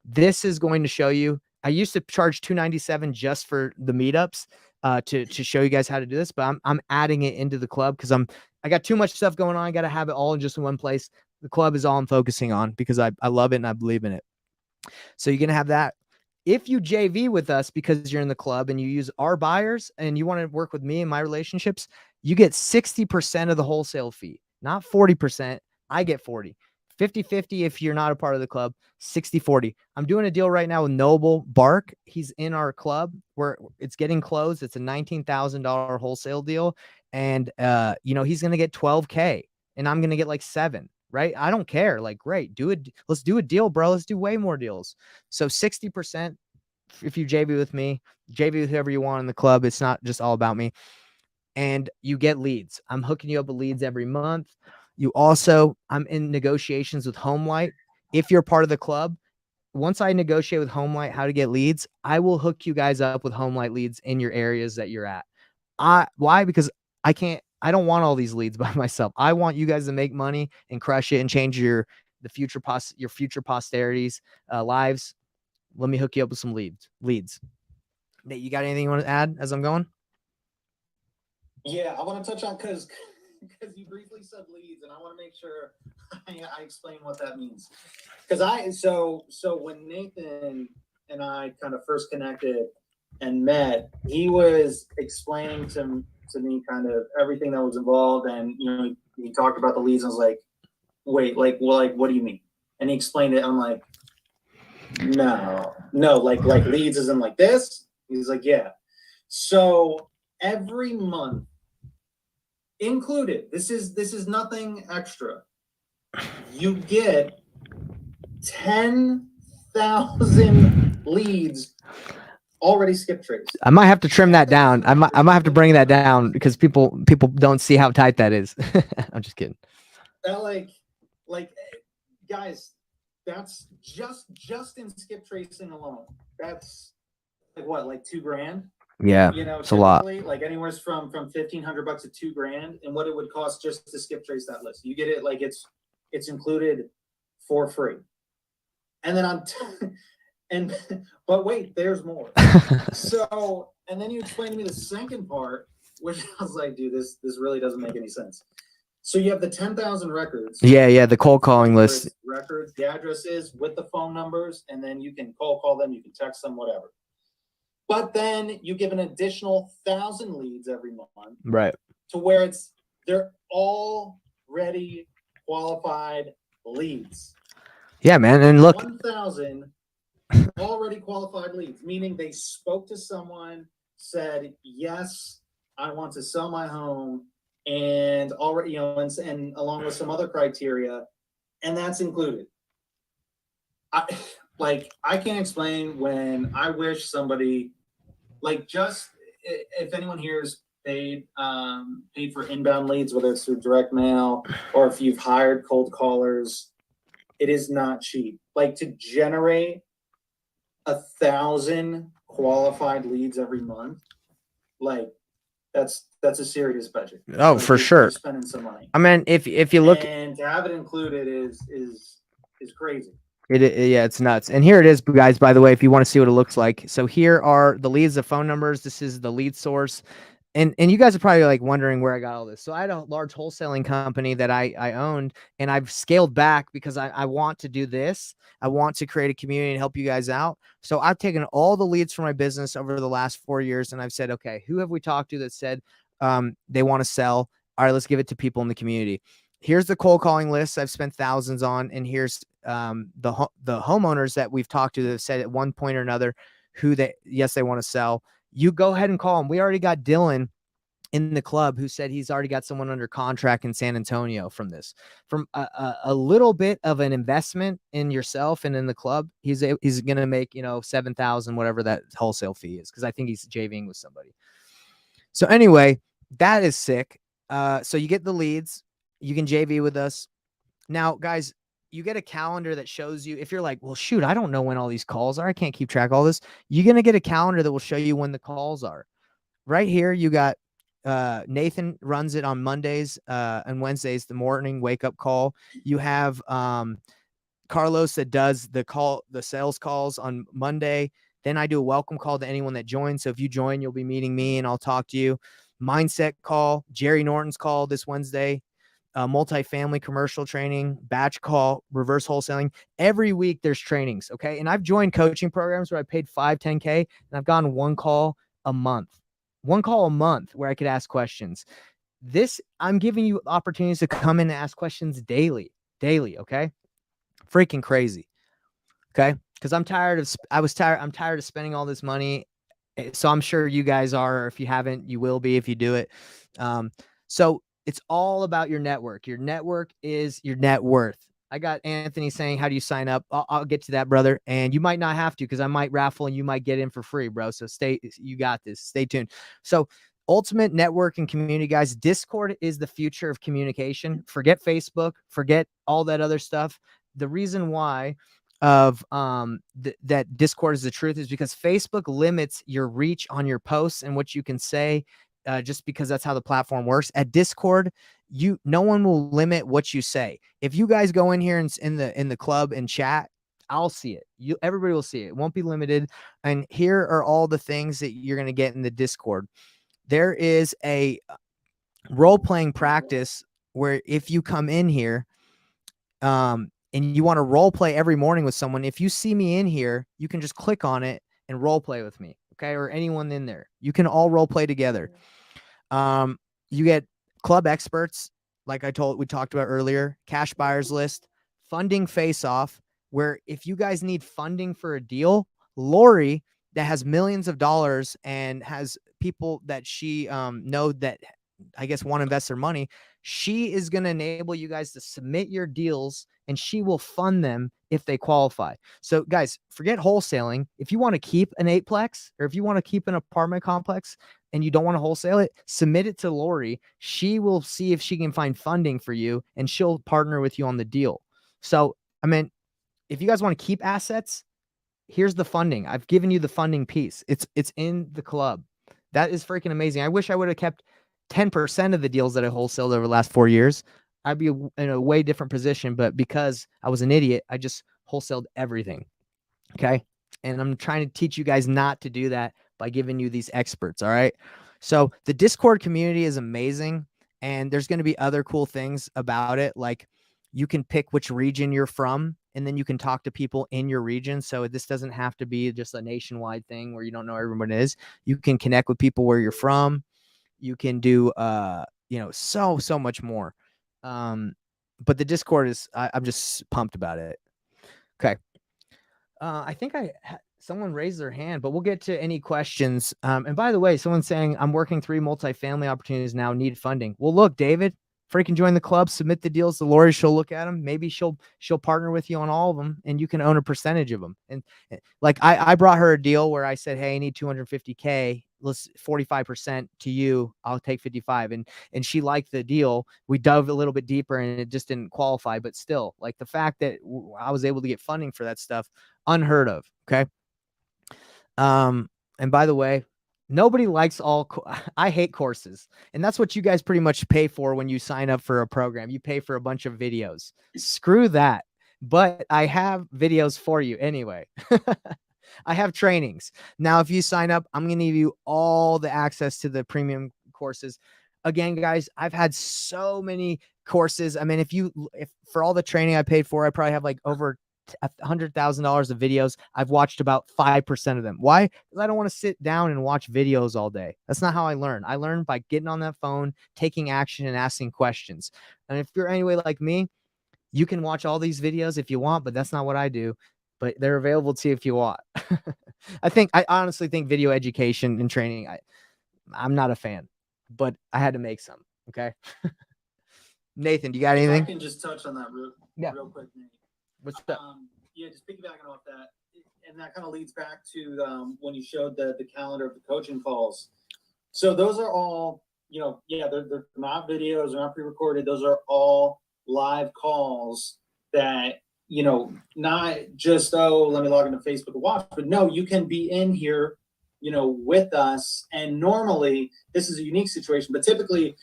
This is going to show you I used to charge $297 just for the meetups to show you guys how to do this, but I'm adding it into the club because I got too much stuff going on. I got to have it all in just in one place. The club is all I'm focusing on because I love it and I believe in it. So you're going to have that. If you JV with us because you're in the club and you use our buyers and you want to work with me and my relationships, you get 60% of the wholesale fee, not 40%. I get 40. 50-50 if you're not a part of the club, 60-40. I'm doing a deal right now with Noble Bark. He's in our club where it's getting closed. It's a $19,000 wholesale deal. And, he's going to get 12K and I'm going to get like 7. Right? I don't care. Like, great, do it. Let's do a deal, bro. Let's do way more deals. So 60% if you JV with me, JV with whoever you want in the club. It's not just all about me. And you get leads. I'm hooking you up with leads every month. I'm in negotiations with Homelight. If you're part of the club, once I negotiate with Homelight how to get leads, I will hook you guys up with Homelight leads in your areas that you're at. Why? Because I don't want all these leads by myself. I want you guys to make money and crush it and change your future posterities lives. Let me hook you up with some leads. Nate, you got anything you want to add as I'm going?
Yeah, I want to touch on because you briefly said leads, and I want to make sure I explain what that means. Because so when Nathan and I kind of first connected and met, he was explaining to me kind of everything that was involved, and he talked about the leads. And I was like, wait, what do you mean? And he explained it. I'm like, no, like leads isn't like this. He's like, yeah. So every month included, this is nothing extra. You get 10,000 leads already skip traced.
I might have to trim that down. I might have to bring that down because people don't see how tight that is. I'm just kidding.
That like guys, that's just in skip tracing alone. That's like what, like $2,000?
Yeah, it's a lot.
Like anywhere from $1,500 to $2,000, and what it would cost just to skip trace that list. You get it like it's included for free, and then but wait, there's more. So, and then you explained to me the second part, which I was like, dude, this really doesn't make any sense. So you have the 10,000 records.
Yeah, the cold calling list.
Records, the addresses with the phone numbers, and then you can call them, you can text them, whatever. But then you give an additional 1,000 leads every month.
Right.
To where they're already qualified leads.
Yeah, man. And look,
1,000 already qualified leads, meaning they spoke to someone, said, yes, I want to sell my home, and already, and along with some other criteria, and that's included. I can't explain when I wish somebody, like, just if anyone here is paid for inbound leads, whether it's through direct mail or if you've hired cold callers, it is not cheap. Like, to generate 1,000 qualified leads every month, like that's a serious budget.
Oh,
like,
for sure.
You're spending some money.
I mean, if you look,
and to have it included is crazy.
Yeah, it's nuts. And here it is, guys, by the way, if you want to see what it looks like. So here are the leads, the phone numbers. This is the lead source. And you guys are probably like wondering where I got all this. So I had a large wholesaling company that I owned, and I've scaled back because I want to do this. I want to create a community and help you guys out. So I've taken all the leads for my business over the last 4 years, and I've said, okay, who have we talked to that said they want to sell? All right, let's give it to people in the community. Here's the cold calling list I've spent thousands on, and here's the homeowners that we've talked to that have said at one point or another they want to sell. You go ahead and call them. We already got Dylan in the club who said he's already got someone under contract in San Antonio from this. From a little bit of an investment in yourself and in the club, he's going to make, $7,000, whatever that wholesale fee is, because I think he's JVing with somebody. So anyway, that is sick. So you get the leads. You can JV with us. Now, guys, you get a calendar that shows you, if you're like, well, shoot, I don't know when all these calls are. I can't keep track of all this. You're going to get a calendar that will show you when the calls are. Right here, you got Nathan runs it on Mondays and Wednesdays, the morning wake-up call. You have Carlos that does the sales calls on Monday. Then I do a welcome call to anyone that joins. So if you join, you'll be meeting me and I'll talk to you. Mindset call, Jerry Norton's call this Wednesday, multifamily commercial training, batch call, reverse wholesaling. Every week there's trainings. Okay. And I've joined coaching programs where I paid 5, 10K and I've gotten one call a month where I could ask questions. This, I'm giving you opportunities to come in and ask questions daily. Okay. Freaking crazy. Okay. Cause I'm tired of spending all this money. So I'm sure you guys are. If you haven't, you will be if you do it. So it's all about your network. Your network is your net worth. I got Anthony saying, how do you sign up? I'll get to that, brother. And you might not have to, because I might raffle and you might get in for free, bro. So you got this. Stay tuned. So ultimate network and community, guys. Discord is the future of communication. Forget Facebook, forget all that other stuff. The reason why that Discord is the truth is because Facebook limits your reach on your posts and what you can say, just because that's how the platform works. At Discord, no one will limit what you say. If you guys go in here and in the club and chat, I'll see it. Everybody will see it. It won't be limited. And here are all the things that you're going to get in the Discord. There is a role-playing practice where if you come in here, and you want to role play every morning with someone, if you see me in here, you can just click on it and role play with me. Okay. Or anyone in there. You can all role play together. You get club experts, like we talked about earlier, cash buyers list, funding face off, where if you guys need funding for a deal, Lori, that has millions of dollars and has people that she know that I guess want to invest their money, she is going to enable you guys to submit your deals and she will fund them if they qualify. So guys, forget wholesaling. If you want to keep an 8-plex or if you want to keep an apartment complex and you don't want to wholesale it, submit it to Lori. She will see if she can find funding for you and she'll partner with you on the deal. So, I mean, if you guys want to keep assets, here's the funding. I've given you the funding piece. It's in the club. That is freaking amazing. I wish I would have kept 10% of the deals that I wholesaled over the last 4 years. I'd be in a way different position, but because I was an idiot, I just wholesaled everything. Okay. And I'm trying to teach you guys not to do that by giving you these experts. All right. So the Discord community is amazing. And there's going to be other cool things about it. Like you can pick which region you're from, and then you can talk to people in your region. So this doesn't have to be just a nationwide thing where you don't know everyone is. You can connect with people where you're from. You can do, so much more. But the Discord is, I'm just pumped about it. Okay. I think someone raised their hand, but we'll get to any questions. And by the way, someone's saying I'm working 3 multifamily opportunities now, need funding. Well, look, David, freaking join the club, submit the deals to Lori. She'll look at them. Maybe she'll partner with you on all of them and you can own a percentage of them. And like I brought her a deal where I said, hey, I need 250K. Let's 45% to you. I'll take 55. And she liked the deal. We dove a little bit deeper and it just didn't qualify, but still, like the fact that I was able to get funding for that stuff, unheard of. Okay. And by the way, nobody likes I hate courses. And that's what you guys pretty much pay for when you sign up for a program. You pay for a bunch of videos. Screw that. But I have videos for you anyway. I have trainings. Now, if you sign up, I'm going to give you all the access to the premium courses. Again, guys, I've had so many courses. I mean, if for all the training I paid for, I probably have like over $100,000 of videos. I've watched about 5% of them. Why? Because I don't want to sit down and watch videos all day. That's not how I learn. I learn by getting on that phone, taking action, and asking questions. And if you're anyway like me, you can watch all these videos if you want, but that's not what I do. But they're available to you if you want. I honestly think video education and training, I'm not a fan, but I had to make some. Okay. Nathan, do you got anything?
I can just touch on that real quick, Nate.
What's up?
Just piggybacking off that, and that kind of leads back to when you showed the calendar of the coaching calls. So those are all, they're not videos, they're not pre-recorded. Those are all live calls that, not just, let me log into Facebook and watch, but no, you can be in here, with us. And normally this is a unique situation, but typically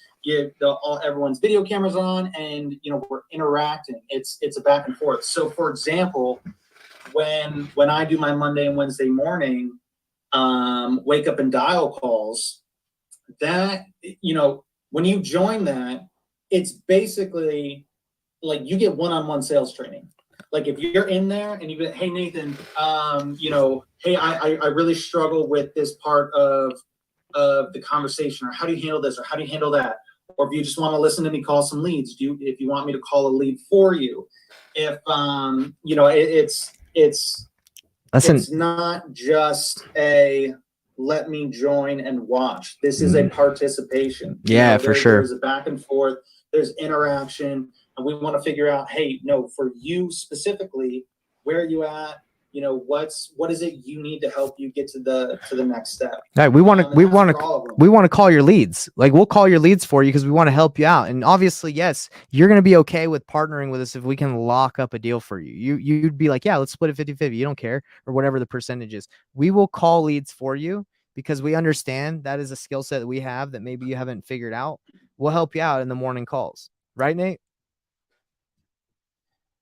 everyone's video cameras on and, we're interacting. It's a back and forth. So for example, when I do my Monday and Wednesday morning, wake up and dial calls, that, when you join that, it's basically like you get one-on-one sales training. Like if you're in there and you get, hey Nathan, hey, I really struggle with this part of the conversation, or how do you handle this, or how do you handle that? Or if you just want to listen to me call some leads, if you want me to call a lead for you, if it's not just a let me join and watch. This is a participation.
Yeah, for sure.
There's a back and forth, there's interaction, and we want to figure out, hey, no, for you specifically, where are you at? What is it you need to help you get to the next step?
Right, we want to call your leads. Like we'll call your leads for you because we want to help you out. And obviously, yes, you're going to be okay with partnering with us if we can lock up a deal for you. You'd be like, yeah, let's split it 50-50. You don't care, or whatever the percentage is. We will call leads for you because we understand that is a skill set that we have that maybe you haven't figured out. We'll help you out in the morning calls. Right, Nate?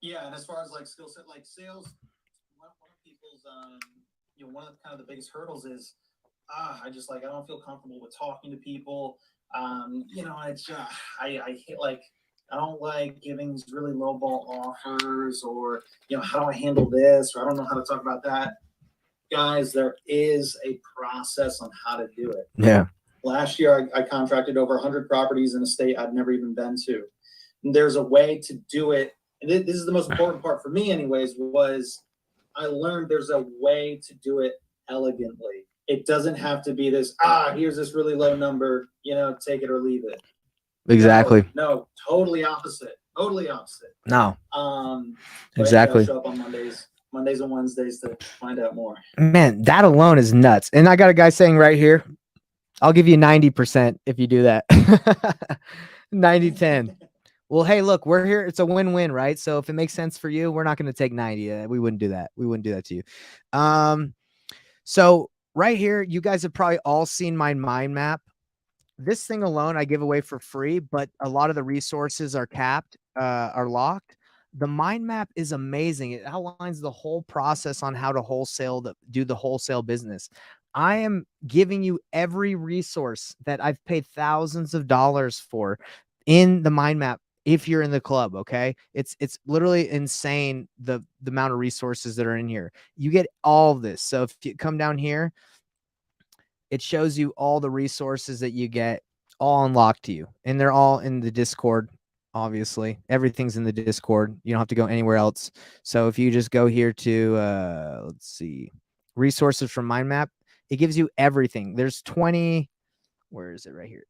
Yeah, and as far as like skill set, like sales, one of people's one of the biggest hurdles is I don't feel comfortable with talking to people. It's I hate, like, I don't like giving these really lowball offers, or how do I handle this, or I don't know how to talk about that. Guys, there is a process on how to do it.
Yeah.
Last year I contracted over 100 properties in a state I've never even been to. And there's a way to do it. And this is the most important part for me anyways, was I learned there's a way to do it elegantly. It doesn't have to be this, here's this really low number, take it or leave it.
Exactly.
No, totally opposite. Totally opposite.
No.
Exactly. Show up on Mondays and Wednesdays to find out more.
Man, that alone is nuts. And I got a guy saying right here, I'll give you 90% if you do that. 90-10. Well, hey, look, we're here. It's a win-win, right? So if it makes sense for you, we're not going to take 90. We wouldn't do that. We wouldn't do that to you. So right here, you guys have probably all seen my mind map. This thing alone, I give away for free, but a lot of the resources are capped, are locked. The mind map is amazing. It outlines the whole process on how to do the wholesale business. I am giving you every resource that I've paid thousands of dollars for in the mind map. If you're in the club, okay, it's literally insane the amount of resources that are in here. You get all of this. So if you come down here, it shows you all the resources that you get all unlocked to you, and they're all in the Discord. Obviously, everything's in the Discord. You don't have to go anywhere else. So if you just go here to let's see, resources from mind map, it gives you everything. There's 20. Where is it? Right here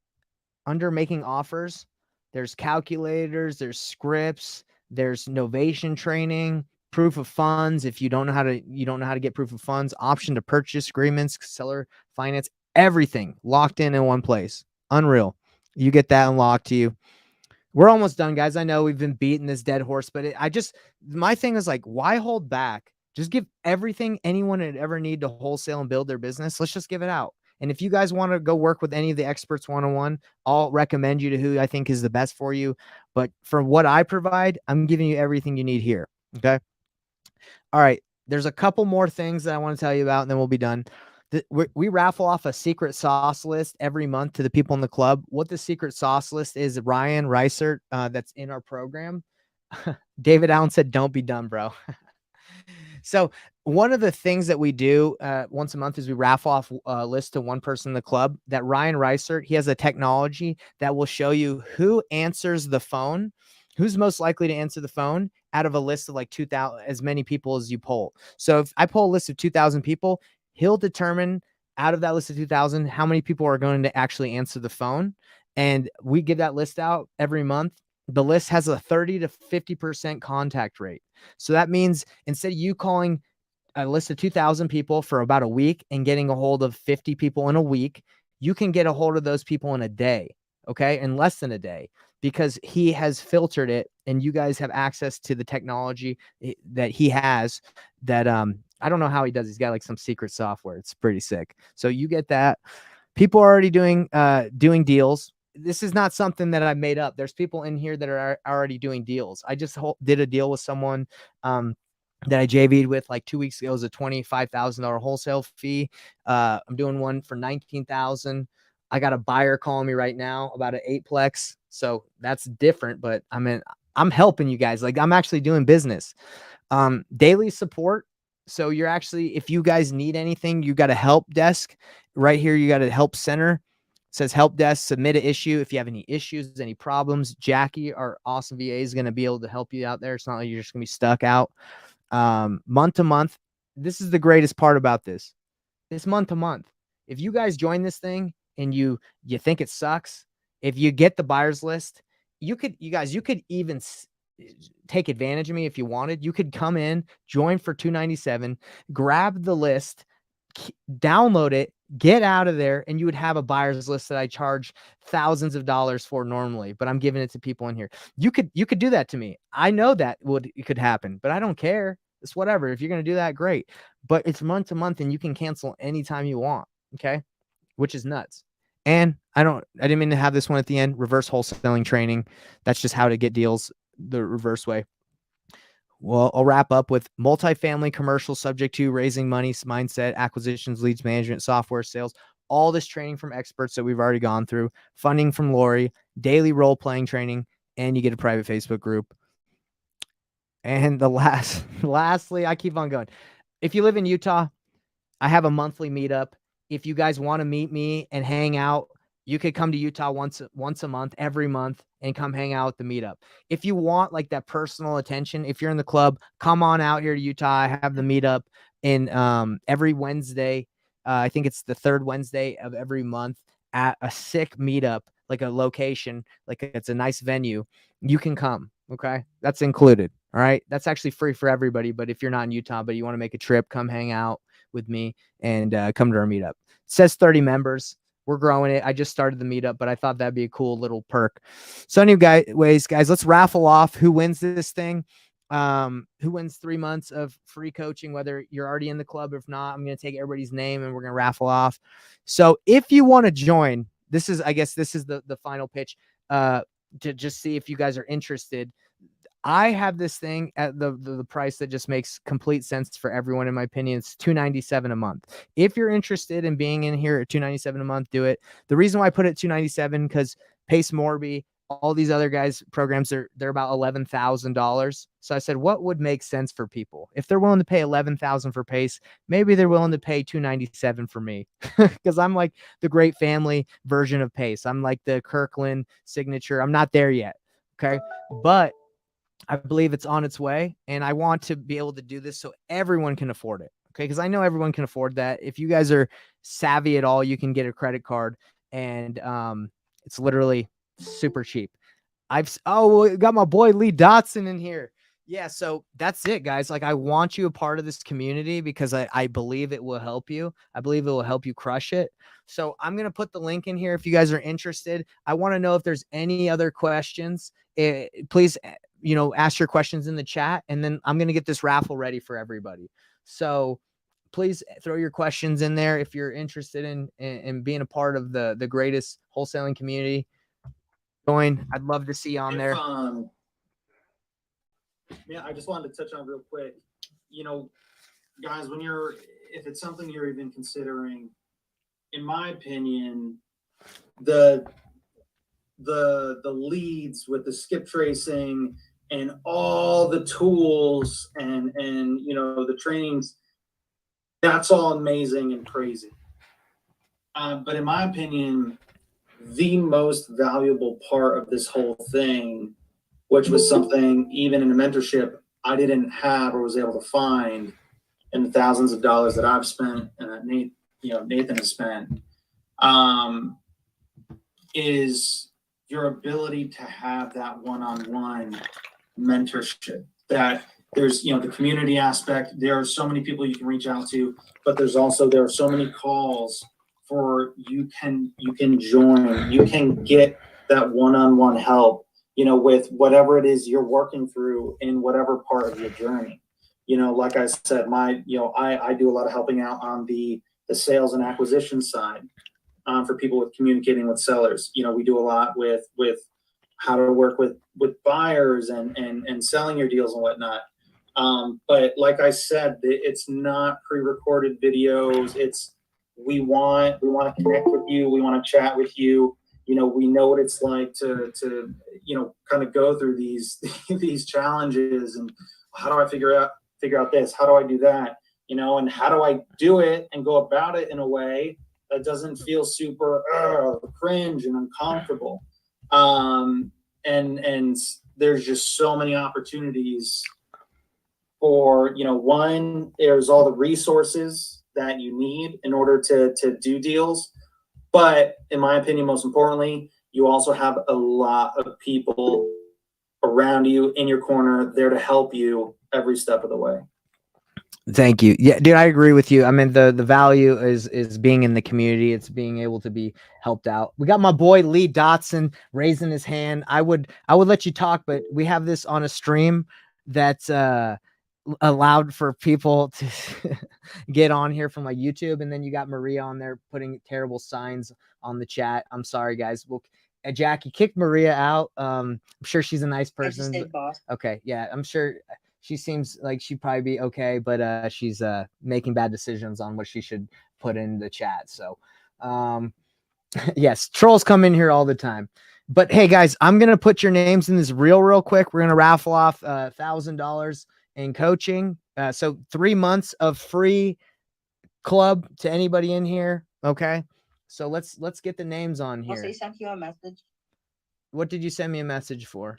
under making offers. There's calculators, there's scripts, there's novation training, proof of funds. If you don't know how to get proof of funds, option to purchase agreements, seller finance, everything locked in one place. Unreal. You get that unlocked to you. We're almost done, guys. I know we've been beating this dead horse, but my thing is like, why hold back? Just give everything anyone would ever need to wholesale and build their business. Let's just give it out. And if you guys want to go work with any of the experts one-on-one, I'll recommend you to who I think is the best for you. But for what I provide, I'm giving you everything you need here. Okay. All right. There's a couple more things that I want to tell you about, and then we'll be done. We raffle off a secret sauce list every month to the people in the club. What the secret sauce list is, Ryan Reisert, that's in our program. David Allen said, don't be dumb, bro. So one of the things that we do once a month is we raffle off a list to one person in the club. That Ryan Reisert, he has a technology that will show you who answers the phone, who's most likely to answer the phone out of a list of like 2,000, as many people as you poll. So if I poll a list of 2,000 people, he'll determine out of that list of 2,000 how many people are going to actually answer the phone. And we give that list out every month. The list has a 30 to 50% contact rate. So that means instead of you calling a list of 2,000 people for about a week and getting a hold of 50 people in a week, you can get a hold of those people in a day. Okay. In less than a day, because he has filtered it and you guys have access to the technology that he has that, I don't know how he does. He's got like some secret software. It's pretty sick. So you get that. People are already doing deals. This is not something that I made up. There's people in here that are already doing deals. I just did a deal with someone that I JV'd with like 2 weeks ago. It was a $25,000 wholesale fee. I'm doing one for 19,000. I got a buyer calling me right now about an 8plex. So that's different, but I mean, I'm helping you guys. Like, I'm actually doing business. Daily support. So you're actually, if you guys need anything, you got a help desk right here. You got a help center. It says help desk, submit an issue. If you have any issues, any problems, Jackie, our awesome VA, is going to be able to help you out there. It's not like you're just going to be stuck out. Month to month. This is the greatest part about this. This month to month. If you guys join this thing and you think it sucks, if you get the buyers list, you could even take advantage of me if you wanted. You could come in, join for $297, grab the list, download it, get out of there, and you would have a buyer's list that I charge thousands of dollars for normally, but I'm giving it to people in here. You could do that to me. I know that it could happen, but I don't care. It's whatever. If you're going to do that, great. But it's month to month and you can cancel anytime you want. Okay. Which is nuts. And I didn't mean to have this one at the end. Reverse wholesaling training. That's just how to get deals the reverse way. Well, I'll wrap up with multifamily commercial, subject to raising money, mindset, acquisitions, leads management, software sales, all this training from experts that we've already gone through, funding from Lori, daily role playing training, and you get a private Facebook group. And lastly, I keep on going. If you live in Utah, I have a monthly meetup. If you guys want to meet me and hang out, you could come to Utah once a month, every month, and come hang out at the meetup. If you want like that personal attention, if you're in the club, come on out here to Utah. I have the meetup in every Wednesday. I think it's the third Wednesday of every month at a sick meetup, like a location, like it's a nice venue. You can come. Okay. That's included. All right. That's actually free for everybody. But if you're not in Utah, but you want to make a trip, come hang out with me and come to our meetup. It says 30 members. We're growing it. I just started the meetup, but I thought that'd be a cool little perk. So anyways, guys, let's raffle off who wins this thing. Who wins 3 months of free coaching, whether you're already in the club or if not. I'm going to take everybody's name and we're going to raffle off. So if you want to join, this is the final pitch to just see if you guys are interested. I have this thing at the price that just makes complete sense for everyone. In my opinion, it's $297 a month. If you're interested in being in here at $297 a month, do it. The reason why I put it $297 because Pace Morby, all these other guys programs, they're about $11,000. So I said, what would make sense for people? If they're willing to pay $11,000 for Pace, maybe they're willing to pay $297 for me because I'm like the great family version of Pace. I'm like the Kirkland signature. I'm not there yet. Okay, but I believe it's on its way, and I want to be able to do this so everyone can afford it. Okay, because I know everyone can afford that. If you guys are savvy at all, you can get a credit card, and it's literally super cheap. We got my boy Lee Dotson in here. Yeah, so that's it, guys. Like, I want you a part of this community because I believe it will help you. I believe it will help you crush it. So I'm going to put the link in here if you guys are interested. I want to know if there's any other questions. Please, ask your questions in the chat, and then I'm going to get this raffle ready for everybody. So please throw your questions in there if you're interested in being a part of the greatest wholesaling community. Join. I'd love to see you on there.
Yeah, I just wanted to touch on real quick. Guys, if it's something you're even considering, in my opinion, the leads with the skip tracing and all the tools and the trainings, that's all amazing and crazy. But in my opinion, the most valuable part of this whole thing, which was something even in a mentorship I didn't have or was able to find in the thousands of dollars that I've spent and that Nathan has spent, is your ability to have that one-on-one mentorship. That there's the community aspect. There are so many people you can reach out to, but there are so many calls for you can join. You can get that one-on-one help, with whatever it is you're working through in whatever part of your journey. Like I said, I do a lot of helping out on the sales and acquisition side. For people with communicating with sellers. We do a lot with how to work with buyers and selling your deals and whatnot. But like I said, it's not pre-recorded videos. We want to connect with you. We want to chat with you. You know, we know what it's like to kind of go through these these challenges, and how do I figure out this? How do I do that? You know, and how do I do it and go about it in a way that doesn't feel super cringe and uncomfortable? And there's just so many opportunities for, one, there's all the resources that you need in order to do deals. But in my opinion, most importantly, you also have a lot of people around you in your corner there to help you every step of the way.
Thank you. Yeah, dude, I agree with you. I mean, the value is being in the community. It's being able to be helped out. We got my boy Lee Dotson raising his hand. I would let you talk, but we have this on a stream that's allowed for people to get on here from like YouTube, and then you got Maria on there putting terrible signs on the chat. I'm sorry, guys. Well, Jackie kicked Maria out. I'm sure she's a nice person.
I just did, boss.
Okay, yeah, I'm sure she seems like she'd probably be okay, but she's making bad decisions on what she should put in the chat. So yes, trolls come in here all the time. But hey guys, I'm gonna put your names in this real quick. We're gonna raffle off $1,000 in coaching. So 3 months of free club to anybody in here. Okay. So let's get the names on here.
Also, I sent you a message.
What did you send me a message for?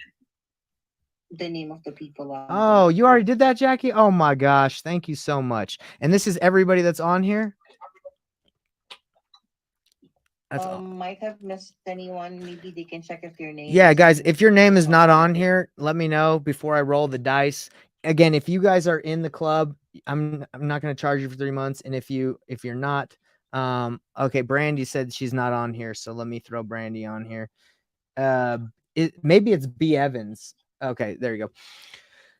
The name of the people.
Oh, you already did that, Jackie? Oh my gosh. Thank you so much. And this is everybody that's on here? That's
might have missed anyone. Maybe they can check if your name.
Yeah, guys, if your name is not on here, let me know before I roll the dice. Again, if you guys are in the club, I'm not going to charge you for 3 months. And if you're not, okay, Brandy said she's not on here, so let me throw Brandy on here. Maybe it's B Evans. Okay, there you go.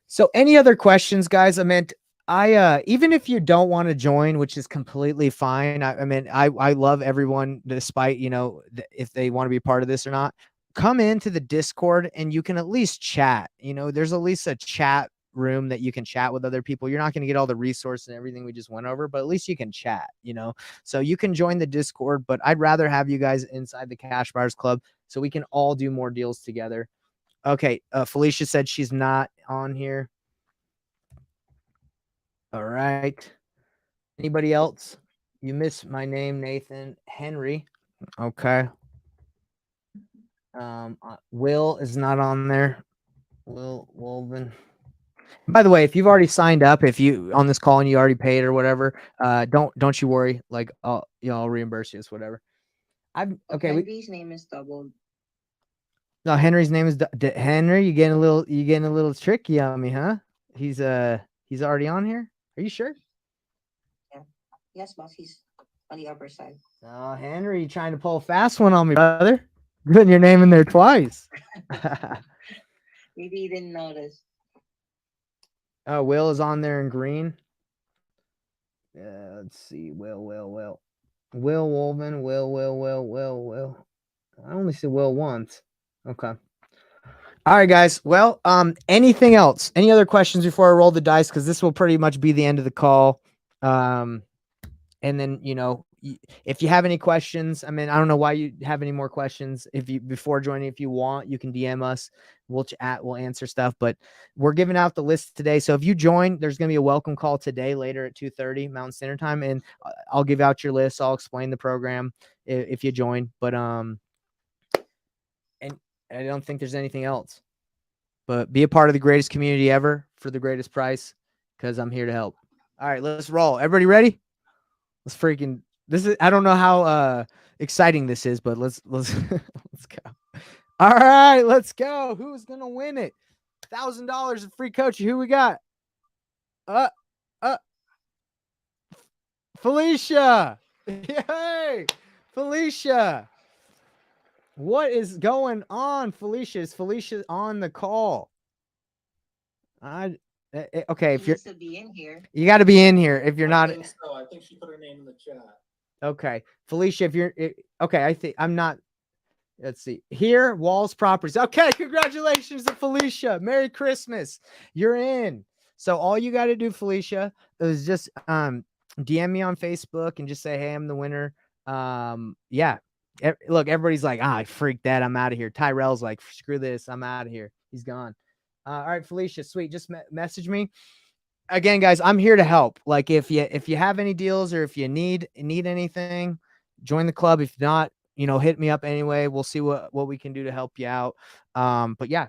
So any other questions, guys? Even if you don't want to join, which is completely fine. I love everyone, despite, if they want to be part of this or not. Come into the Discord and you can at least chat. There's at least a chat room that you can chat with other people. You're not going to get all the resources and everything we just went over, but at least you can chat, so you can join the Discord, but I'd rather have you guys inside the Cash Buyers Club so we can all do more deals together. Okay. Felicia said she's not on here. All right. Anybody else? You missed my name, Nathan Henry. Okay. Will is not on there. Will Wolven. By the way, if you've already signed up, if you on this call and you already paid or whatever, don't you worry. Like I'll reimburse you. It's whatever. Okay.
Henry's name is doubled.
No, Henry's name is Henry. You getting a little tricky on me, huh? He's already on here. Are you sure?
Yeah. Yes, boss. He's on the upper side.
Oh, Henry, you trying to pull a fast one on me, brother? Putting your name in there twice.
Maybe you didn't notice.
Oh, Will is on there in green. Let's see. Will Wolven. Will. I only see Will once. Okay. All right, guys. Well, anything else? Any other questions before I roll the dice? Because this will pretty much be the end of the call. And then, if you have any questions, I don't know why you have any more questions. Before joining, if you want, you can DM us. We'll answer stuff, but we're giving out the list today. So if you join, there's going to be a welcome call today, later at 2:30 Mountain Standard Time. And I'll give out your list. I'll explain the program if you join, but, and I don't think there's anything else, but be a part of the greatest community ever for the greatest price. 'Cause I'm here to help. All right, let's roll. Everybody ready? Let's freaking, I don't know how exciting this is, but let's let's go. All right, let's go. Who's gonna win it? $1,000 of free coaching. Who we got? Felicia. Yay, Felicia. What is going on, Felicia? Is Felicia on the call? Okay, if you're
to be in here,
you got to be in here. If you're not,
I think she put her name in the chat.
Okay, Felicia, if you're okay, I think I'm not. Let's see here. Walls Properties. Okay, congratulations to Felicia. Merry Christmas. You're in. So all you got to do, Felicia, is just DM me on Facebook and just say, hey, I'm the winner. Yeah. Look, everybody's like, I freaked that. I'm out of here. Tyrell's like, screw this. I'm out of here. He's gone. All right, Felicia, sweet. Just message me. Again, guys, I'm here to help. Like if you have any deals or if you need anything, join the club. If not, hit me up anyway. We'll see what we can do to help you out. But yeah,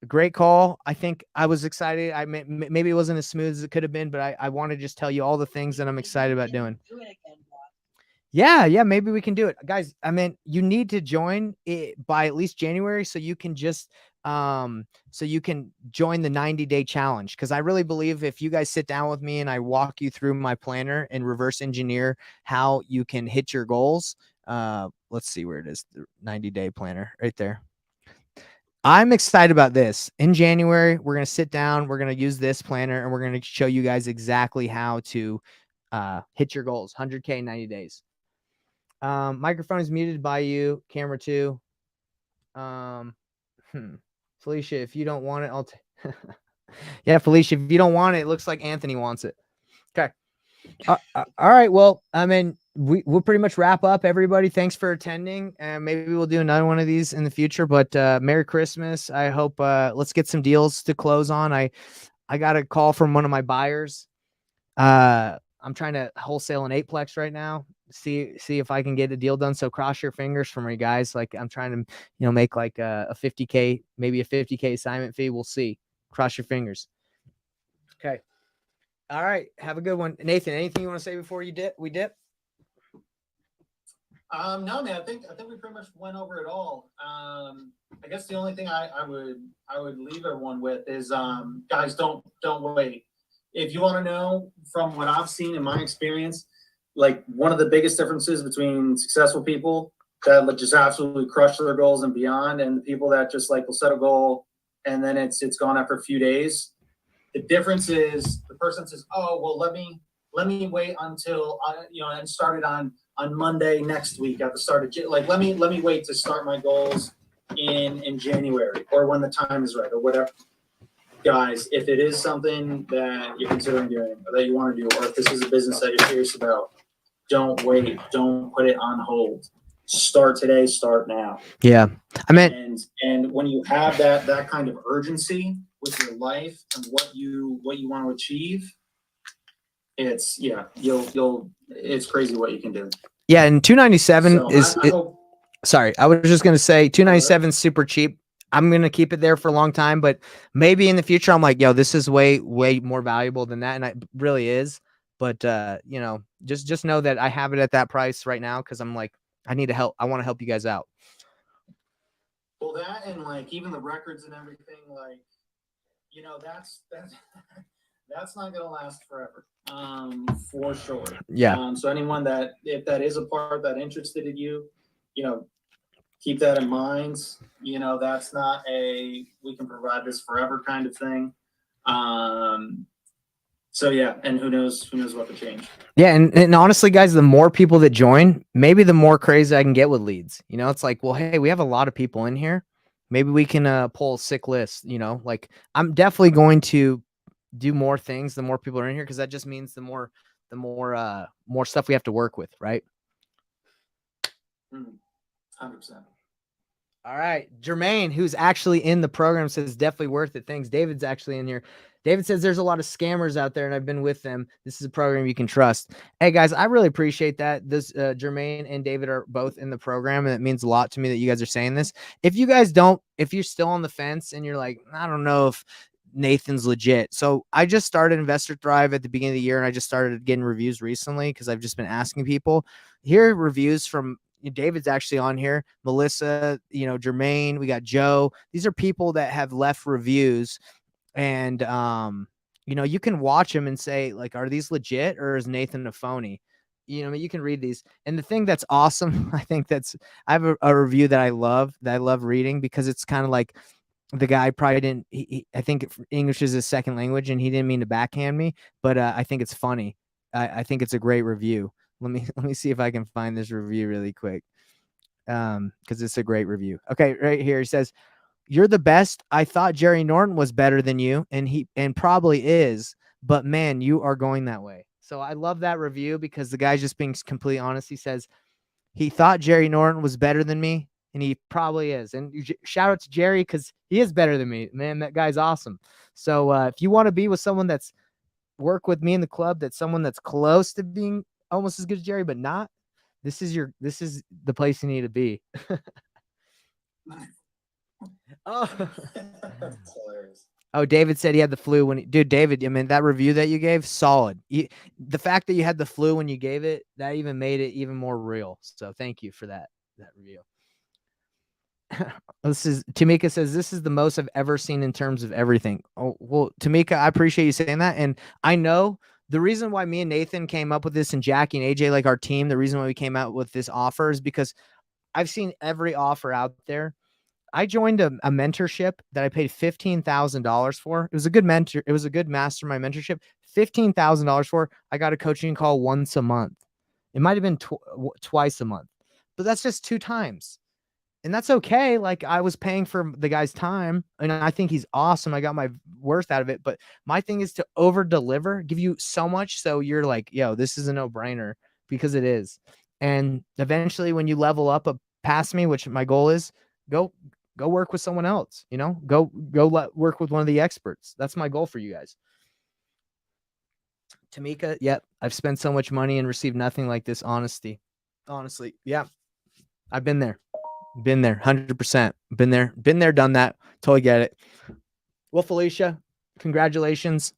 great call. I think I was excited. Maybe it wasn't as smooth as it could have been, but I want to just tell you all the things that I'm excited about doing.
Do it again, Bob.
Yeah, maybe we can do it. Guys, I mean, you need to join it by at least January so you can just so you can join the 90-day challenge, because I really believe if you guys sit down with me and I walk you through my planner and reverse engineer how you can hit your goals. Let's see where it is, the 90-day planner right there. I'm excited about this. In January, we're going to sit down, we're going to use this planner, and we're going to show you guys exactly how to hit your goals, 100K in 90 days. Microphone is muted by you, camera 2. Felicia, if you don't want it, I'll yeah, Felicia, if you don't want it, it looks like Anthony wants it. Okay. All right. Well, I mean, we'll pretty much wrap up, everybody. Thanks for attending, and maybe we'll do another one of these in the future, but Merry Christmas. I hope let's get some deals to close on. I got a call from one of my buyers. I'm trying to wholesale an 8plex right now. See if I can get a deal done. So cross your fingers for me, guys. Like I'm trying to, make like a 50K, maybe a 50K assignment fee. We'll see. Cross your fingers. Okay. All right. Have a good one. Nathan, anything you want to say before we dip?
No, man, I think we pretty much went over it all. I guess the only thing I would leave everyone with is, guys, don't wait. If you want to know from what I've seen in my experience, like one of the biggest differences between successful people that just absolutely crush their goals and beyond, and the people that just like will set a goal and then it's gone after a few days. The difference is the person says, "Oh, well, let me wait until and start it on Monday next week at the start of like let me wait to start my goals in January or when the time is right or whatever." Guys, if it is something that you're considering doing or that you want to do, or if this is a business that you're serious about, don't wait. Don't put it on hold. Start today. Start now.
Yeah, I mean,
and when you have that kind of urgency with your life and what you want to achieve, it's it's crazy what you can do.
Yeah, and 297
so
sorry, I was just gonna say 297 is super cheap. I'm gonna keep it there for a long time, but maybe in the future I'm like, yo, this is way more valuable than that, and it really is. But just know that I have it at that price right now because I'm like, I need to help. I want to help you guys out.
Well, that and like even the records and everything, like that's not gonna last forever, for sure.
Yeah.
So anyone that if that is a part that interested in you, keep that in mind. That's not a we can provide this forever kind of thing. So yeah, and who knows what to change. Yeah,
and honestly, guys, the more people that join, maybe the more crazy I can get with leads. It's like, well, hey, we have a lot of people in here. Maybe we can pull a sick list. Like I'm definitely going to do more things the more people are in here because that just means the more stuff we have to work with, right?
100%.
All right, Jermaine, who's actually in the program, says definitely worth it. Thanks. David's actually in here. David says there's a lot of scammers out there, and I've been with them. This is a program you can trust. Hey guys, I really appreciate that. This Jermaine and David are both in the program, and it means a lot to me that you guys are saying this. If you guys don't, if you're still on the fence and you're like, I don't know if Nathan's legit. So I just started Investor Thrive at the beginning of the year, and I just started getting reviews recently because I've just been asking people. Here are reviews from David's actually on here, Melissa, Jermaine, we got Joe. These are people that have left reviews, and you can watch them and say, like, are these legit or is Nathan a phony? You can read these. And the thing that's awesome, I have a review that I love reading because it's kind of like the guy probably didn't, I think English is his second language and he didn't mean to backhand me, but I think it's funny. I think it's a great review. Let me see if I can find this review really quick. Because it's a great review. Okay, right here. He says, you're the best. I thought Jerry Norton was better than you, and probably is, but man, you are going that way. So I love that review because the guy's just being completely honest. He says he thought Jerry Norton was better than me, and he probably is. And shout out to Jerry because he is better than me. Man, that guy's awesome. So if you want to be with someone that's work with me in the club, that's someone that's close to being almost as good as Jerry, but not, this is the place you need to be. Oh.
That's hilarious.
Oh, David said he had the flu dude, David, I mean, that review that you gave, solid. The fact that you had the flu when you gave it, that even made it even more real. So thank you for that review. This is Tamika says, this is the most I've ever seen in terms of everything. Oh, well, Tamika, I appreciate you saying that. And I know the reason why me and Nathan came up with this, and Jackie and AJ, like our team, the reason why we came out with this offer is because I've seen every offer out there. I joined a mentorship that I paid $15,000 for. It was a good mentor. It was a good mastermind mentorship. $15,000 for. I got a coaching call once a month. It might have been twice a month, but that's just 2 times. And that's okay. Like, I was paying for the guy's time, and I think he's awesome. I got my worth out of it. But my thing is to over deliver, give you so much so you're like, yo, this is a no brainer, because it is. And eventually, when you level up past me, which my goal is, go work with someone else. Go work with one of the experts. That's my goal for you guys. Tamika, yep, I've spent so much money and received nothing like this honesty. Honestly, yeah, I've been there. 100%. Been there, done that. Totally get it. Well, Felicia, congratulations.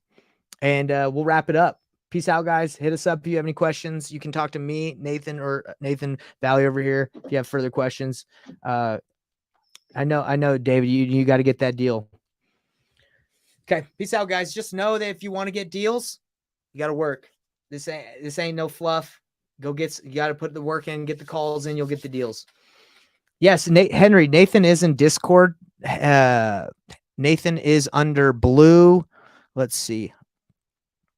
And we'll wrap it up. Peace out, guys. Hit us up if you have any questions. You can talk to me, Nathan, or Nathan Valley over here if you have further questions. I know, David, you got to get that deal. Okay, peace out, guys. Just know that if you want to get deals, you got to work. This ain't no fluff. You got to put the work in, get the calls in, you'll get the deals. Yes, Henry, Nathan is in Discord. Nathan is under blue. Let's see.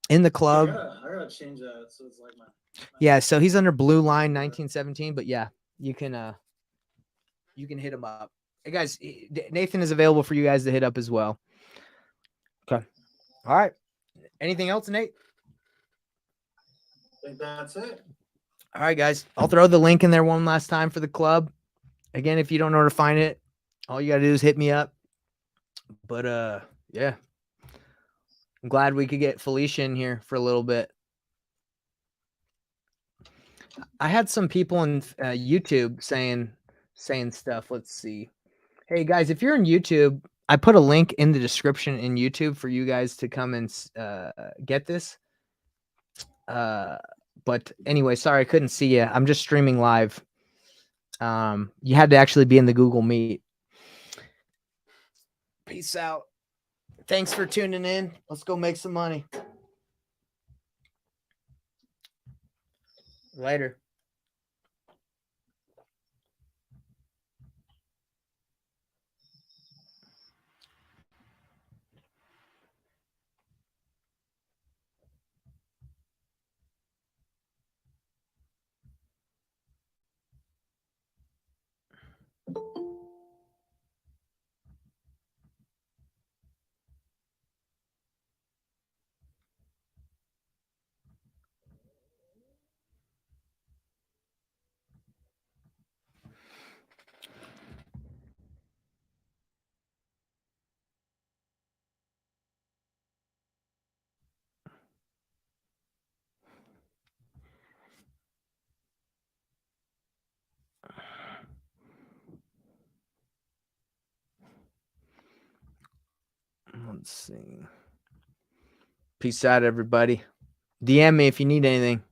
In the club.
I gotta change that so it's like my
yeah, so he's under blue line 1917, but yeah, you can hit him up. Hey guys, Nathan is available for you guys to hit up as well. Okay. All right. Anything else, Nate?
I think that's it.
All right, guys. I'll throw the link in there one last time for the club. Again, if you don't know where to find it, all you got to do is hit me up. But yeah. I'm glad we could get Felicia in here for a little bit. I had some people on YouTube saying stuff. Let's see. Hey guys, if you're in YouTube, I put a link in the description in YouTube for you guys to come and get this. But anyway, sorry I couldn't see you. I'm just streaming live. You had to actually be in the Google Meet. Peace out. Thanks for tuning in. Let's go make some money. Later. Let's see. Peace out, everybody. DM me if you need anything.